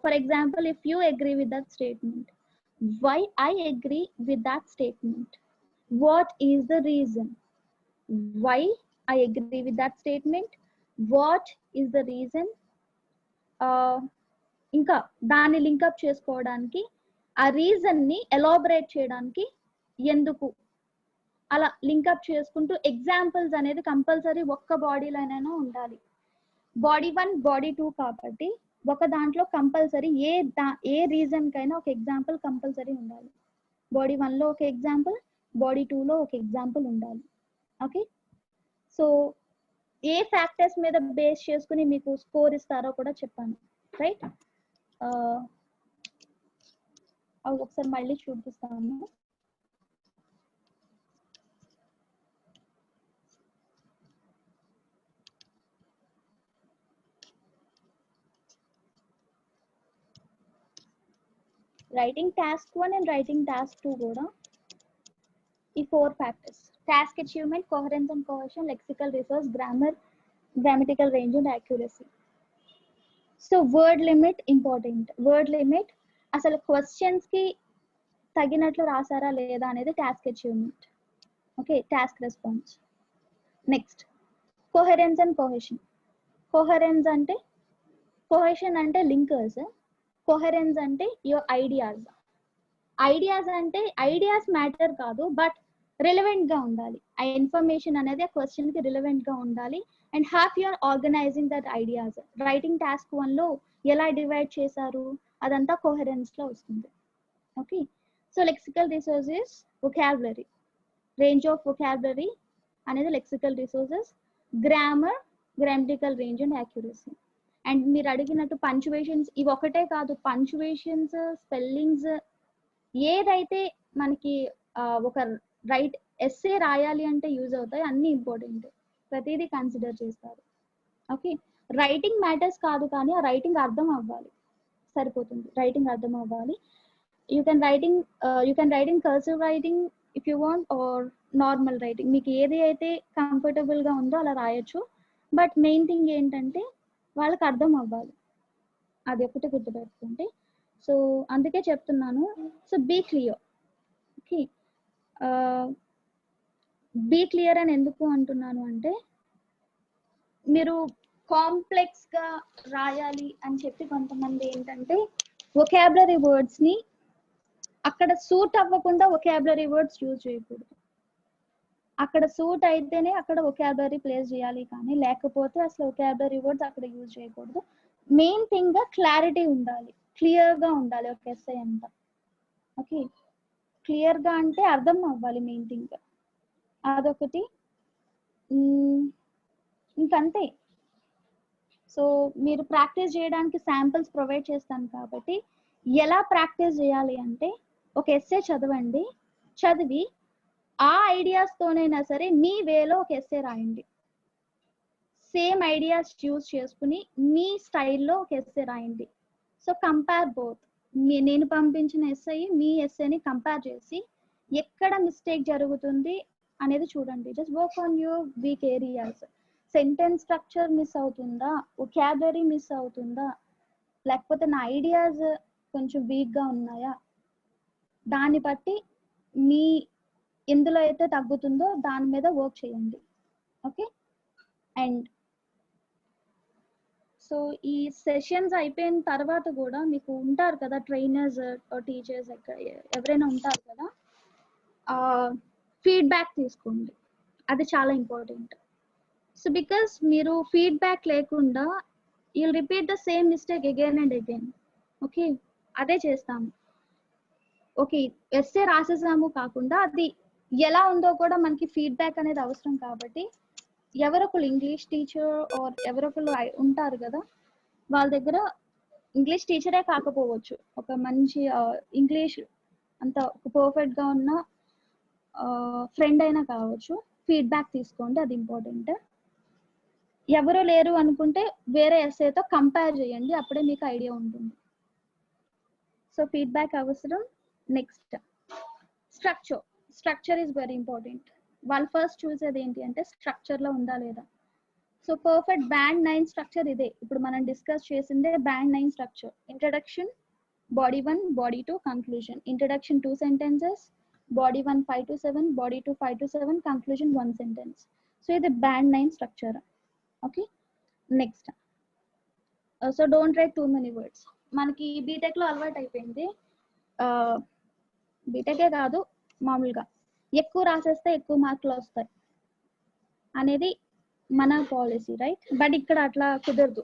for example if you agree with that statement, why I agree with that statement, what is the reason, why I agree with that statement, what is the reason, ఇంకా దాన్ని link up చేసుకోవడానికి, ఆ reason ని elaborate చేయడానికి ఎందుకు, అలా link up చేసుకుంటూ examples అనేది కంపల్సరీ ఒక్క బాడీలోనైనా ఉండాలి. బాడీ 1, బాడీ 2 కాబట్టి ఒక దాంట్లో కంపల్సరీ ఏ రీజన్ కైనా ఒక ఎగ్జాంపుల్ కంపల్సరీ ఉండాలి. బాడీ 1 లో ఒక ఎగ్జాంపుల్, బాడీ 2 లో ఒక ఎగ్జాంపుల్ ఉండాలి. ఓకే, సో ఏ ఫ్యాక్టర్స్ మీద బేస్ చేసుకుని మీకు స్కోర్ ఇస్తారో కూడా చెప్పాను, రైట్. అవి ఒకసారి మళ్ళీ చూపిస్తాను. Writing task 1 and writing task 2 కూడా ఈ 4 factors: task achievement, coherence and cohesion, lexical resource, grammar, grammatical range and accuracy. So word limit important. Word limit అసలు క్వశ్చన్స్ కి తగినట్లు రాసారా లేదా అనేది task achievement. Okay, task response. Next coherence and cohesion. Cohesion అంటే linkers, coherence అంటే your ideas. Ideas అంటే ideas matter కాదు, but relevant గా ఉండాలి. ఆ ఇన్ఫర్మేషన్ అనేది ఆ క్వశ్చన్ కి రిలవెంట్ గా ఉండాలి. And have your organizing that ideas. Writing task 1 లో ఎలా డివైడ్ చేశారు అదంతా కోహరెన్స్ లో వస్తుంది. Okay, so lexical resources vocabulary, range of vocabulary అనేది lexical resources, grammar, grammatical range and accuracy. And మీరు అడిగినట్టు పంచువేషన్స్, ఇవి ఒకటే కాదు, పంచువేషన్స్, స్పెల్లింగ్స్, ఏదైతే మనకి ఒక రైట్ ఎస్సే రాయాలి అంటే యూజ్ అవుతాయి అన్ని ఇంపార్టెంట్, ప్రతిదీ కన్సిడర్ చేస్తారు. ఓకే, రైటింగ్ మ్యాటర్స్ కాదు, కానీ ఆ రైటింగ్ అర్థం అవ్వాలి, సరిపోతుంది. రైటింగ్ అర్థం అవ్వాలి. You can write in cursive writing if you want, or normal writing, మీకు ఏది అయితే కంఫర్టబుల్ గా ఉందో అలా రాయొచ్చు. బట్ మెయిన్ థింగ్ ఏంటంటే వాళ్ళకి అర్థం అవ్వాలి, అది ఒకటి గుర్తుపెట్టుకోండి. సో అందుకే చెప్తున్నాను. So be clear. Okay, be clear అని ఎందుకు అంటున్నాను అంటే, మీరు కాంప్లెక్స్ గా రాయాలి అని చెప్పి కొంతమంది ఏంటంటే వొకాబులరీ వర్డ్స్ ని అక్కడ సూట్ అవ్వకుండా వొకాబులరీ వర్డ్స్ యూజ్ చేయకూడదు. అక్కడ సూట్ అయితేనే అక్కడ వొకాబులరీ ప్లేస్ చేయాలి, కానీ లేకపోతే అసలు వొకాబులరీ వర్డ్స్ అక్కడ యూజ్ చేయకూడదు. మెయిన్ థింగ్ గా క్లారిటీ ఉండాలి, క్లియర్ గా ఉండాలి ఒక ఎస్సే అంతా. ఓకే, క్లియర్ గా అంటే అర్థం అవ్వాలి మెయిన్ థింగ్, అదొకటి. ఇంకంతే. సో మీరు ప్రాక్టీస్ చేయడానికి శాంపిల్స్ ప్రొవైడ్ చేస్తాను కాబట్టి ఎలా ప్రాక్టీస్ చేయాలి అంటే, ఒక ఎస్సే చదవండి, చదివి ఆ ఐడియాస్ తోనైనా సరే మీ వేలో ఒక ఎస్సే రాయండి. సేమ్ ఐడియాస్ చూస్ చేసుకుని మీ స్టైల్లో ఒక ఎస్సే రాయండి. సో కంపేర్ బోత్, నేను పంపించిన ఎస్సే మీ ఎస్సేని కంపేర్ చేసి ఎక్కడ మిస్టేక్ జరుగుతుంది అనేది చూడండి. Just work on your weak areas. Sentence structure miss అవుతుందా, వొకాబులరీ మిస్ అవుతుందా, లేకపోతే నా ఐడియాస్ కొంచెం వీక్గా ఉన్నాయా, దాన్ని బట్టి మీ ఎందులో అయితే తగ్గుతుందో దాని మీద వర్క్ చేయండి. ఓకే, అండ్ సో ఈ సెషన్స్ అయిపోయిన తర్వాత కూడా మీకు ఉంటారు కదా ట్రైనర్స్, టీచర్స్, ఎవరైనా ఉంటారు కదా, ఫీడ్బ్యాక్ తీసుకోండి, అది చాలా ఇంపార్టెంట్. సో బికాస్ మీరు ఫీడ్బ్యాక్ లేకుండా you'll repeat the same mistake again and again. Okay, అదే చేస్తాము. ఓకే, ఎస్సే రాసేసాము కాకుండా అది ఎలా ఉందో కూడా మనకి ఫీడ్బ్యాక్ అనేది అవసరం. కాబట్టి ఎవరొకరు ఇంగ్లీష్ టీచర్ ఆర్ ఎవరొకరు ఉంటారు కదా, వాళ్ళ దగ్గర ఇంగ్లీష్ టీచరే కాకపోవచ్చు, ఒక మంచి ఇంగ్లీష్ అంత పర్ఫెక్ట్ గా ఉన్న ఫ్రెండ్ అయినా కావచ్చు, ఫీడ్బ్యాక్ తీసుకోండి, అది ఇంపార్టెంట్. ఎవరు లేరు అనుకుంటే వేరే ఎస్సేతో కంపేర్ చేయండి, అప్పుడే మీకు ఐడియా ఉంటుంది. సో ఫీడ్బ్యాక్ అవసరం. Next structure is very important. వాళ్ళు ఫస్ట్ చూసేది ఏంటి అంటే స్ట్రక్చర్ లో ఉందా లేదా. సో పర్ఫెక్ట్ బ్యాండ్ 9 స్ట్రక్చర్ ఇదే, ఇప్పుడు మనం డిస్కస్ చేసిందే band 9 structure. Introduction, body 1, body 2, కంక్లూజన్. Introduction 2 sentences, body 1 5 to 7, body 2 5 to 7, conclusion 1 sentence. So ఇది band 9 structure. Okay, next so don't write too many words. మనకి బీటెక్ లో అలవాటు అయిపోయింది, బీటెకే కాదు మామూలుగా ఎక్కువ రాసేస్తే ఎక్కువ మార్కులు వస్తాయి అనేది మన పాలసీ, రైట్? బట్ ఇక్కడ అట్లా కుదరదు.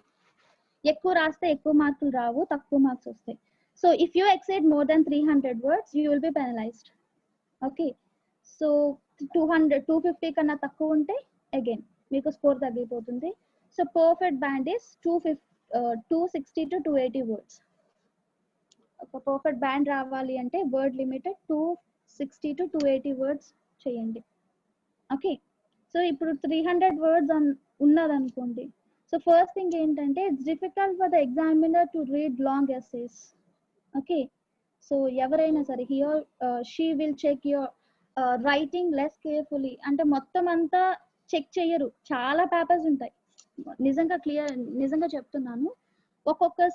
ఎక్కువ రాస్తే ఎక్కువ మార్కులు రావు, తక్కువ మార్క్స్ వస్తాయి. So if you exceed more than 300 words you will be penalised. Okay, so 250 కన్నా తక్కువ ఉంటే అగైన్ మీకు స్కోర్ తగ్గిపోతుంది. So perfect band is 260 to 280 words. ఒక పర్ఫెక్ట్ బ్యాండ్ రావాలి అంటే వర్డ్ లిమిట్ 260 to 280 words చేయండి. ఓకే, సో ఇప్పుడు 300 words ఉన్నదనుకోండి. సో ఫస్ట్ థింగ్ ఏంటంటే it's difficult for the examiner to read long essays. Okay, so ఎవరైనా సరే she will check your writing less carefully. అంటే మొత్తం అంతా చెక్ చేయరు, చాలా పేపర్స్ ఉంటాయి. నిజంగా చెప్తున్నాను, ఒక్కొక్క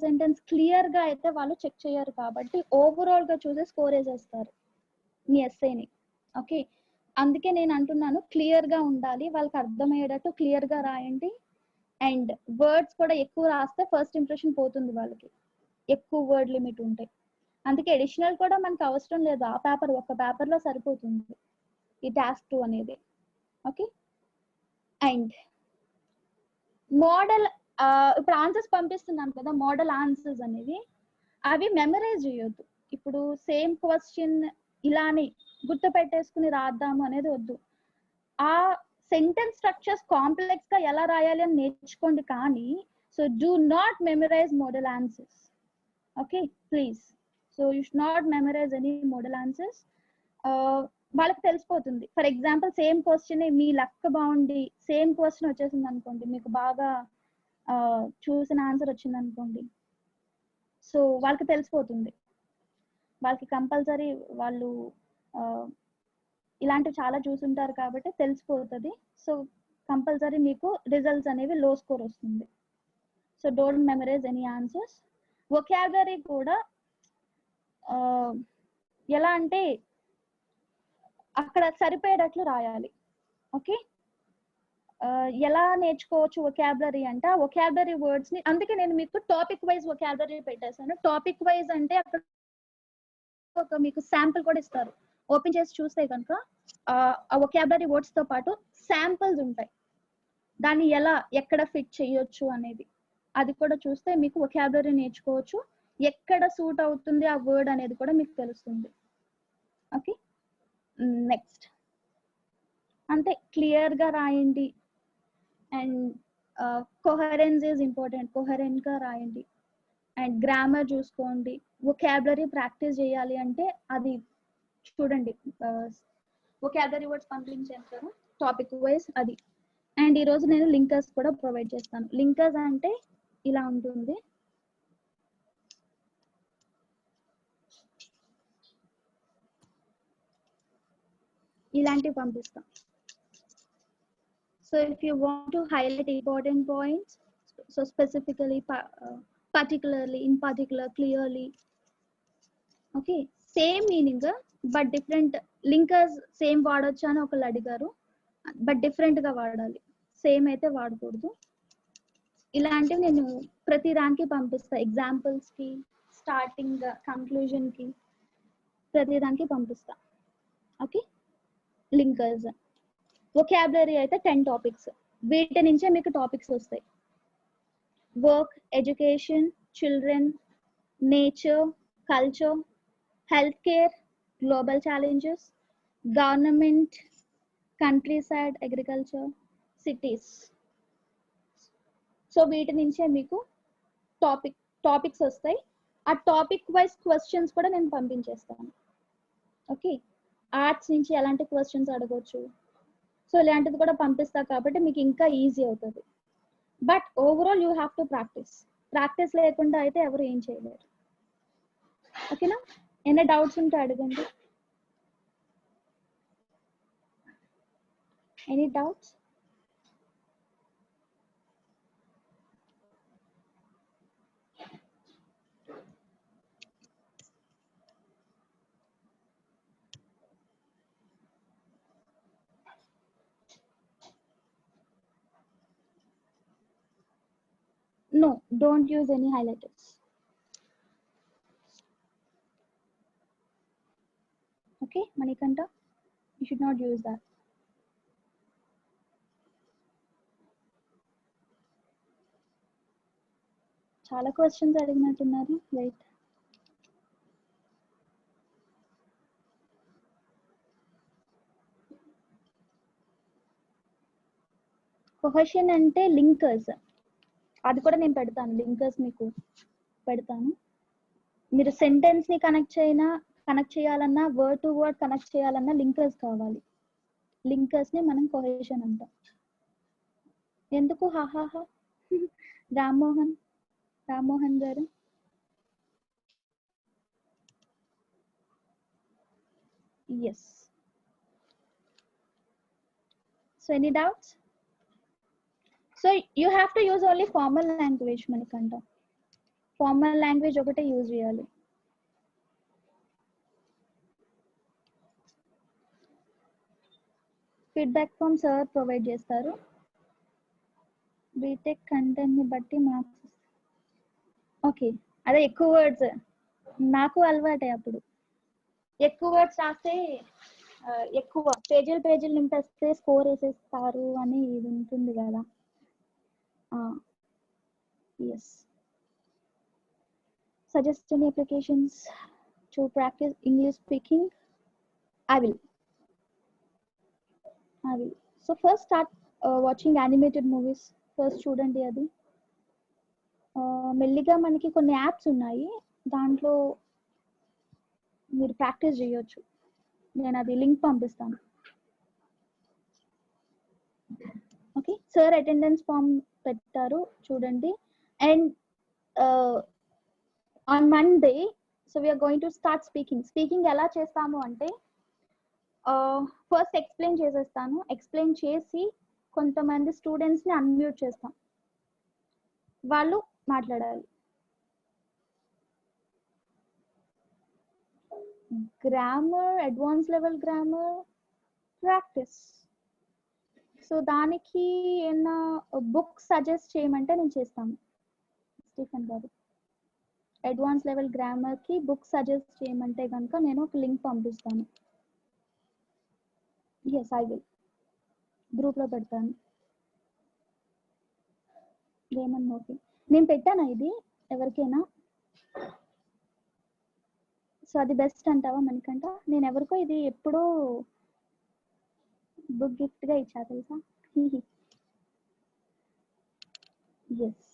సెంటెన్స్ క్లియర్ గా అయితే వాళ్ళు చెక్ చేయరు, కాబట్టి ఓవరాల్ గా చూసి స్కోర్ వేసేస్తారు మీ ఎస్సేని. ఓకే, అందుకే నేను అంటున్నాను క్లియర్ గా ఉండాలి, వాళ్ళకి అర్థమయ్యేటట్టు క్లియర్ గా రాయండి. అండ్ వర్డ్స్ కూడా ఎక్కువ రాస్తే ఫస్ట్ ఇంప్రెషన్ పోతుంది వాళ్ళకి, ఎక్కువ వర్డ్ లిమిట్ ఉంటాయి. అందుకే అడిషనల్ కూడా మనకు అవసరం లేదు, ఆ పేపర్ ఒక పేపర్లో సరిపోతుంది ఈ టాస్క్ 2 అనేది. ఓకే, అండ్ మోడల్ ఇప్పుడు ఆన్సర్స్ పంపిస్తున్నాను కదా, మోడల్ ఆన్సర్స్ అనేవి అవి మెమరైజ్ చేయొద్దు. ఇప్పుడు సేమ్ క్వశ్చన్ ఇలానే గుర్తు పెట్టేసుకుని రాద్దాము అనేది వద్దు. ఆ సెంటెన్స్ స్ట్రక్చర్స్ కాంప్లెక్స్ గా ఎలా రాయాలి అని నేర్చుకోండి, కానీ so do not memorise model answers. Okay please, so you should not memorise any model answers. వాళ్ళకి తెలిసిపోతుంది. ఫర్ ఎగ్జాంపుల్ సేమ్ క్వశ్చన్ మీ లక్ బాగుండి సేమ్ క్వశ్చన్ వచ్చేసింది అనుకోండి, మీకు బాగా చూసిన ఆన్సర్ వచ్చింది అనుకోండి, సో వాళ్ళకి తెలిసిపోతుంది. వాళ్ళకి కంపల్సరీ వాళ్ళు ఇలాంటివి చాలా చూసుంటారు కాబట్టి తెలిసిపోతుంది. సో కంపల్సరీ మీకు రిజల్ట్స్ అనేవి లో స్కోర్ వస్తుంది. So don't memorise any answers. Vocabulary కూడా ఎలా అంటే అక్కడ సరిపోయేటట్లు రాయాలి. ఓకే, ఎలా నేర్చుకోవచ్చు వొకాబులరీ అంటే ఆ వొకాబులరీ వర్డ్స్ ని, అందుకే నేను మీకు టాపిక్ వైజ్ వొకాబులరీ పెట్టేశాను. టాపిక్ వైజ్ అంటే అక్కడ ఒక మీకు శాంపుల్ కూడా ఇస్తారు. ఓపెన్ చేసి చూస్తే కనుక ఆ వొకాబులరీ వర్డ్స్ తో పాటు శాంపిల్స్ ఉంటాయి, దాన్ని ఎలా ఎక్కడ ఫిట్ చేయొచ్చు అనేది అది కూడా చూస్తే మీకు వొకాబులరీ నేర్చుకోవచ్చు. ఎక్కడ సూట్ అవుతుంది ఆ వర్డ్ అనేది కూడా మీకు తెలుస్తుంది. ఓకే, నెక్స్ట్ అంతే, క్లియర్ గా రాయండి. And coherence is important, coherent గా రాయండి. అండ్ గ్రామర్ చూసుకోండి. వొకాబులరీ ప్రాక్టీస్ చేయాలి అంటే అది చూడండి, వొకాబులరీ వర్డ్స్ పంపించాను కదా టాపిక్ వైజ్ అది. అండ్ ఈరోజు నేను లింకర్స్ కూడా ప్రొవైడ్ చేస్తాను. లింకర్స్ అంటే ఇలా ఉంటుంది, ఇలాంటివి పంపిస్తాం. So if you want to highlight important points, so specifically, particularly, in particular, clearly. Okay, same meaning but different. Linkers same వాడొచ్చు అని ఒకళ్ళు అడిగారు, బట్ డిఫరెంట్ గా వాడాలి, సేమ్ అయితే వాడకూడదు. ఇలాంటివి నేను ప్రతి దానికి పంపిస్తా, ఎగ్జాంపుల్స్ కి, స్టార్టింగ్, కంక్లూజన్ కి, ప్రతి దానికి పంపిస్తా. Okay, linkers. వొకాబులరీ అయితే 10 టాపిక్స్, వీటి నుంచే మీకు టాపిక్స్ వస్తాయి. Work, education, children, nature, culture, health care, global challenges, government, countryside, agriculture, cities. So వీటి నుంచే మీకు టాపిక్స్ వస్తాయి. ఆ టాపిక్ వైజ్ క్వశ్చన్స్ కూడా నేను పంపించేస్తాను. ఓకే, ఆర్ట్స్ నుంచి ఎలాంటి క్వశ్చన్స్ అడగవచ్చు, సో ఇలాంటిది కూడా పంపిస్తా కాబట్టి మీకు ఇంకా ఈజీ అవుతుంది. But overall you have to practice లేకుండా అయితే ఎవరు ఏం చేయలేరు. ఓకేనా, ఏమైనా డౌట్స్ ఉంటే అడగండి. Any doubts? No, don't use any highlighters. Okay, Manikanta, you should not use that. చాలా క్వశ్చన్స్ అడిగినట్టున్నారు. రైట్, క్వశ్చన్ అంటే లింకర్స్, అది కూడా నేను పెడతాను. లింకర్స్ మీకు పెడతాను. మీరు సెంటెన్స్ ని కనెక్ట్ చేయాలన్నా, వర్డ్ టు వర్డ్ కనెక్ట్ చేయాలన్నా లింకర్స్ కావాలి. లింకర్స్ ని మనం కొహెషన్ అంటాం. ఎందుకు హాహాహా? Rammohan garu, yes. So any doubts? So you have to use only formal language. మనకంట ఫార్మల్ లాంగ్వేజ్ ఒకటే యూజ్ చేయాలి. ఫీడ్బ్యాక్ ఫామ్ సార్ ప్రొవైడ్ చేస్తారు. బీటెక్ కంటెంట్ ని బట్టి మార్క్స్. ఓకే, అదే ఎక్కువ వర్డ్స్ నాకు అలవాటే అప్పుడు ఎక్కువ వర్డ్స్ రాస్తే ఎక్కువ పేజీలు నింపేస్తే స్కోర్ వేసేస్తారు అని ఇది ఉంటుంది కదా. Yes. Suggest any applications to practice English speaking. I will. So first start watching animated movies. First చూడండి అది. మెల్లిగా మనకి కొన్ని యాప్స్ ఉన్నాయి, దాంట్లో మీరు ప్రాక్టీస్ చేయొచ్చు. నేను అది లింక్ పంపిస్తాను. ఓకే, సార్ అటెండెన్స్ ఫామ్ పెట్టారు చూడండి. And on Monday so we're going to start speaking ఎలా చేస్తాము అంటే ఫస్ట్ ఎక్స్ప్లెయిన్ చేసేస్తాను. ఎక్స్ప్లెయిన్ చేసి కొంతమంది స్టూడెంట్స్ని అన్మ్యూట్ చేస్తాం, వాళ్ళు మాట్లాడాలి. Grammar, advance level grammar practice. So దానికి ఏమన్నా బుక్ సజెస్ట్ చేయమంటే నేను చేస్తాను. స్టీఫెన్ గారు అడ్వాన్స్ లెవెల్ గ్రామర్కి బుక్ సజెస్ట్ చేయమంటే కనుక నేను ఒక లింక్ పంపిస్తాను. ఎస్, ఐ విల్ గ్రూప్లో పెడతాను. ఏమన్నా ఓకే, నేను పెట్టానా ఇది ఎవరికైనా? సో అది బెస్ట్ అంటావా మనకంట? నేను ఎవరికో ఇది ఎప్పుడో బుక్ గిఫ్ట్గా ఇచ్చా తెలుసా. Yes.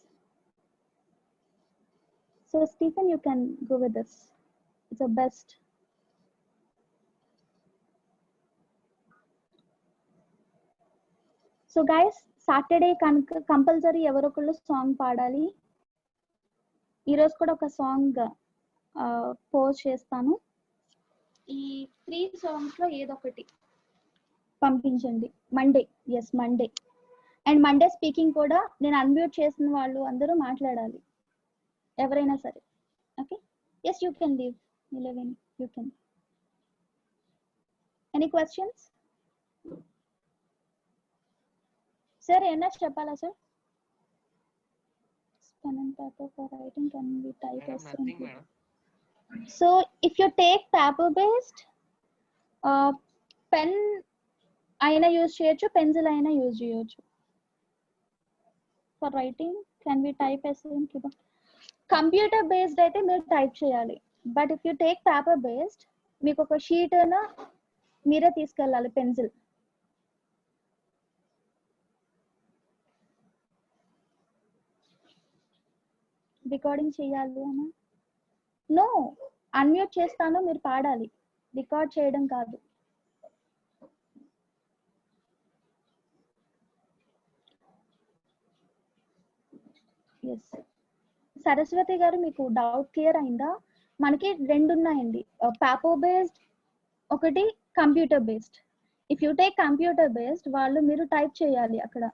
So Stephen, you can go with this. It's the best. So guys, Saturday compulsory ఎవరో ఒకళ్ళు సాంగ్ పాడాలి. ఈరోజు కూడా ఒక సాంగ్ పోస్ట్ చేస్తాను. ఈ 3 సాంగ్స్లో ఏదో ఒకటి పంపించండి Monday. Yes, Monday. And Monday speaking కూడా నేను అన్మ్యూట్ చేసిన వాళ్ళు అందరూ మాట్లాడాలి, ఎవరైనా సరే. Okay, yes, you can leave 11. You can. Any questions? Sir ఏమన్నా చెప్పాలా sir? Pen and paper for writing can be typed as nothing, madam. So if you take paper based, pen అయినా యూజ్ చేయొచ్చు, పెన్సిల్ అయినా use చేయొచ్చు. For writing can be type as keyboard. Computer based అయితే మీరు type చేయాలి. But if you take paper based, మీకు ఒక sheet మీరే తీసుకెళ్ళాలి, పెన్సిల్. రికార్డింగ్ చేయాలి అన్న? నో, అన్మ్యూట్ చేస్తాను, మీరు పాడాలి, రికార్డ్ చేయడం కాదు. ఎస్. సరస్వతి గారు, మీకు డౌట్ క్లియర్ అయిందా? మనకి 2 ఉన్నాయండి, పేపర్ బేస్డ్ ఒకటి computer based. If you take computer based, వాళ్ళు మీరు టైప్ చేయాలి, అక్కడ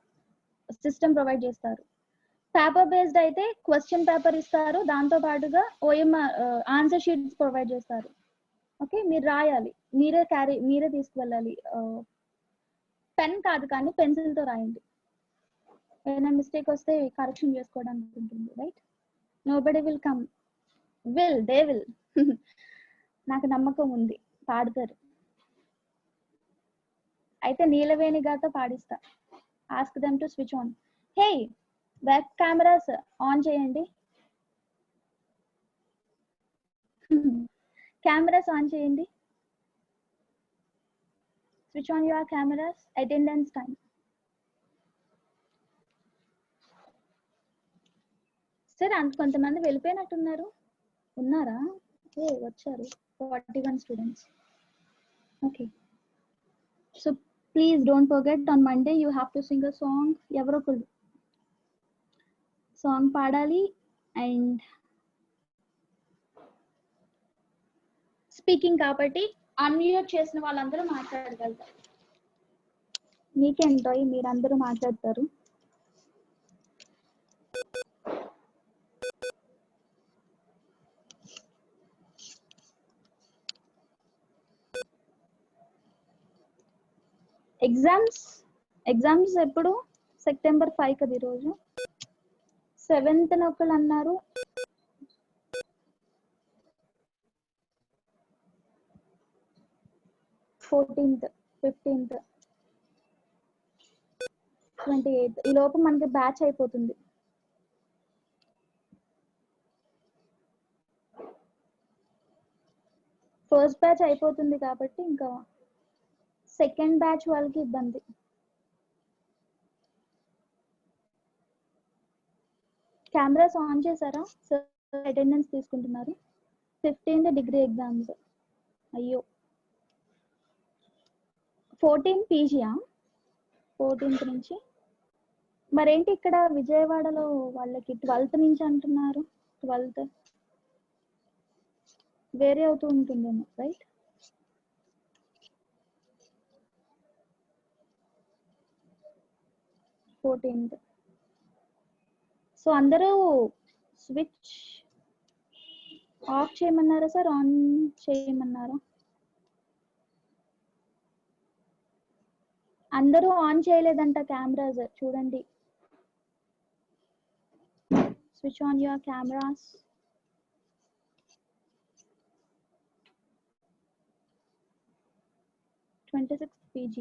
సిస్టమ్ ప్రొవైడ్ చేస్తారు. పేపర్ బేస్డ్ అయితే క్వశ్చన్ పేపర్ ఇస్తారు, దాంతో పాటుగా ఓఎంఆర్ ఆన్సర్ షీట్స్ ప్రొవైడ్ చేస్తారు. ఓకే, మీరు రాయాలి, మీరే తీసుకువెళ్ళాలి. పెన్ కాదు కానీ పెన్సిల్తో రాయండి. ఏదైనా మిస్టేక్ వస్తే కరెక్షన్ చేసుకోవడానికి ఉంటుంది, right? Nobody will come. They will. నాకు నమ్మకం ఉంది, పాడతారు. అయితే నీలవేణి గారితో పాడిస్తా. Ask them to switch on. Hey, web cameras on చేయండి. కెమెరాస్ ఆన్ చేయండి. Switch on your cameras. Attendance time. Sir కొంతమంది వెళ్ళిపోయినట్టున్నారు. ఉన్నారా? వచ్చారు 41 students. Okay, so please don't forget on Monday you have to sing a song. ఎవరో ఒకళ్ళు song పాడాలి. And speaking కాబట్టి అన్మ్యూట్ చేసిన వాళ్ళందరూ మాట్లాడగలుగుతారు. మీకేంటో మీరందరూ మాట్లాడతారు. ఎగ్జామ్స్ ఎప్పుడు? సెప్టెంబర్ 5 కదా ఈరోజు. 7th ఒకళ్ళు అన్నారు. 14th, 15th, 28th ఈ లోపు మనకి బ్యాచ్ అయిపోతుంది. ఫస్ట్ బ్యాచ్ అయిపోతుంది కాబట్టి ఇంకా సెకండ్ బ్యాచ్ వాళ్ళకి ఇబ్బంది. కెమెరాస్ ఆన్ చేశారా? అటెండెన్స్ తీసుకుంటున్నారు. 15th degree exams. అయ్యో 14 పీజీయా? 14th నుంచి. మరేంటి ఇక్కడ విజయవాడలో వాళ్ళకి 12th నుంచి అంటున్నారు. 12th వేరే అవుతూ ఉంటుందేమో, రైట్? సో అందరూ స్విచ్ ఆఫ్ చేయమన్నారా సార్, ఆన్ చేయమన్నారా? అందరూ ఆన్ చేయలేదంట కెమెరాస్, చూడండి. Switch on your cameras. PG.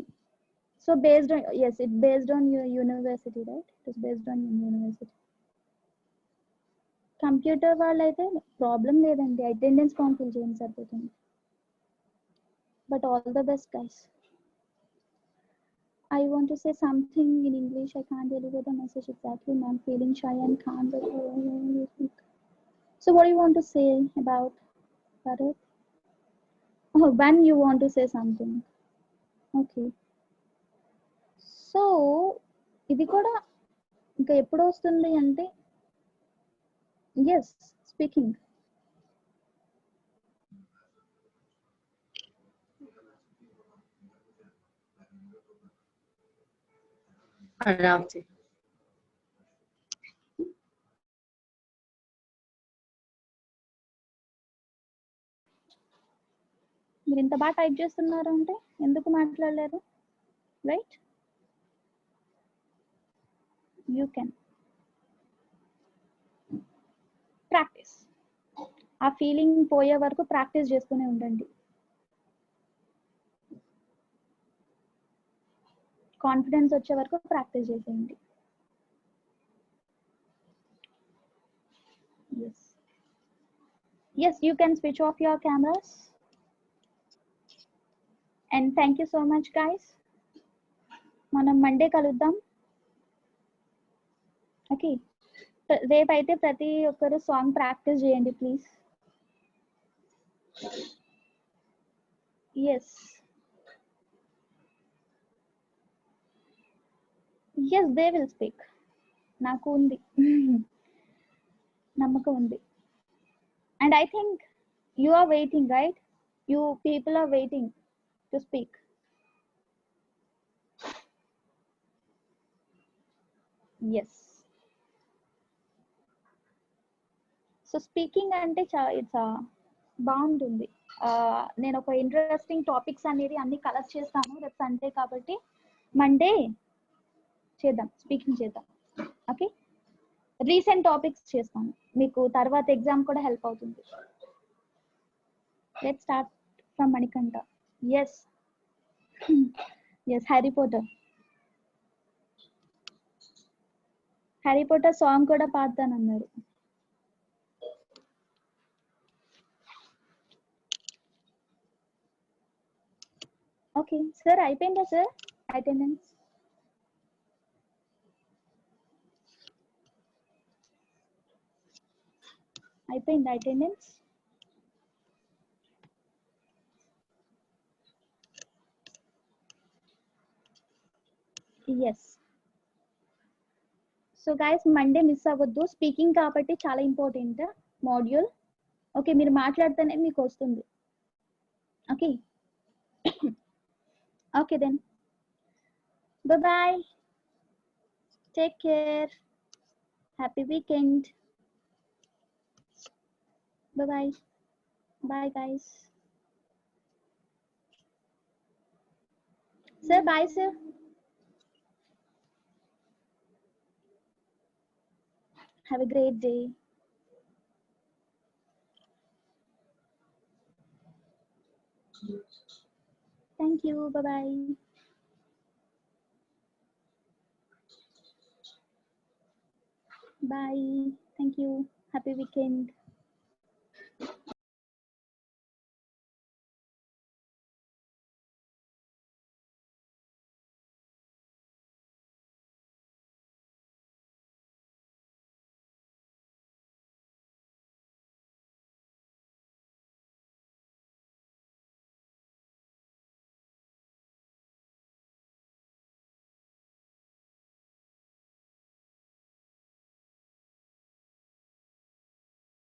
So based on, yes, it based on your university, right? It is based on your university. Computer వాళ్ళైతే problem లేదండి, attendance form fill చేయండి సరిపోతుంది. But all the best guys. I want to say something in English. I can't deliver the message exactly. I'm feeling shy and can't. So what do you want to say about Bharat? Oh, when you want to say something. Okay. So ఇది కూడా ఇంకా ఎప్పుడు వస్తుంది అంటే, yes speaking. మీరు ఇంత బాగా type చేస్తున్నారు అంటే ఎందుకు మాట్లాడలేరు, రైట్? You can practice. ఆ ఫీలింగ్ పోయే వరకు ప్రాక్టీస్ చేస్తూనే ఉండండి. కాన్ఫిడెన్స్ వచ్చే వరకు ప్రాక్టీస్ చేసేయండి. Yes, you can switch off your cameras. And thank you so much guys. మనం మండే కలుద్దాం. ఓకే, రేపైతే ప్రతి ఒక్కరు సాంగ్ ప్రాక్టీస్ చేయండి please. Yes yes they will speak. నాకు ఉంది నమ్మకం ఉంది. And I think you are waiting, right? You people are waiting to speak. Yes. So speaking ante it's a బాగుంటుంది. నేను ఒక ఇంట్రెస్టింగ్ టాపిక్స్ అనేది అన్ని కలెక్ట్ చేస్తాను. రేపు సండే కాబట్టి మండే చేద్దాం, స్పీకింగ్ చేద్దాం. ఓకే, రీసెంట్ టాపిక్స్ చేస్తాను, మీకు తర్వాత ఎగ్జామ్ కూడా హెల్ప్ అవుతుంది. Let's start from Manikanta. Yes yes Harry Potter song కూడా పాడతానన్నారు. ఓకే సార్, అయిపోయిందా సార్ అటెండెన్స్? అయిపోయిందా attendance? Yes. So guys Monday miss అవ్వద్దు, స్పీకింగ్ కాబట్టి చాలా ఇంపార్టెంట్ మాడ్యూల్. ఓకే, మీరు మాట్లాడితేనే మీకు వస్తుంది. Okay okay then bye, take care, happy weekend, bye bye guys. Sir bye sir. Have a great day. Thank you. Bye-bye. Bye. Thank you. Happy weekend.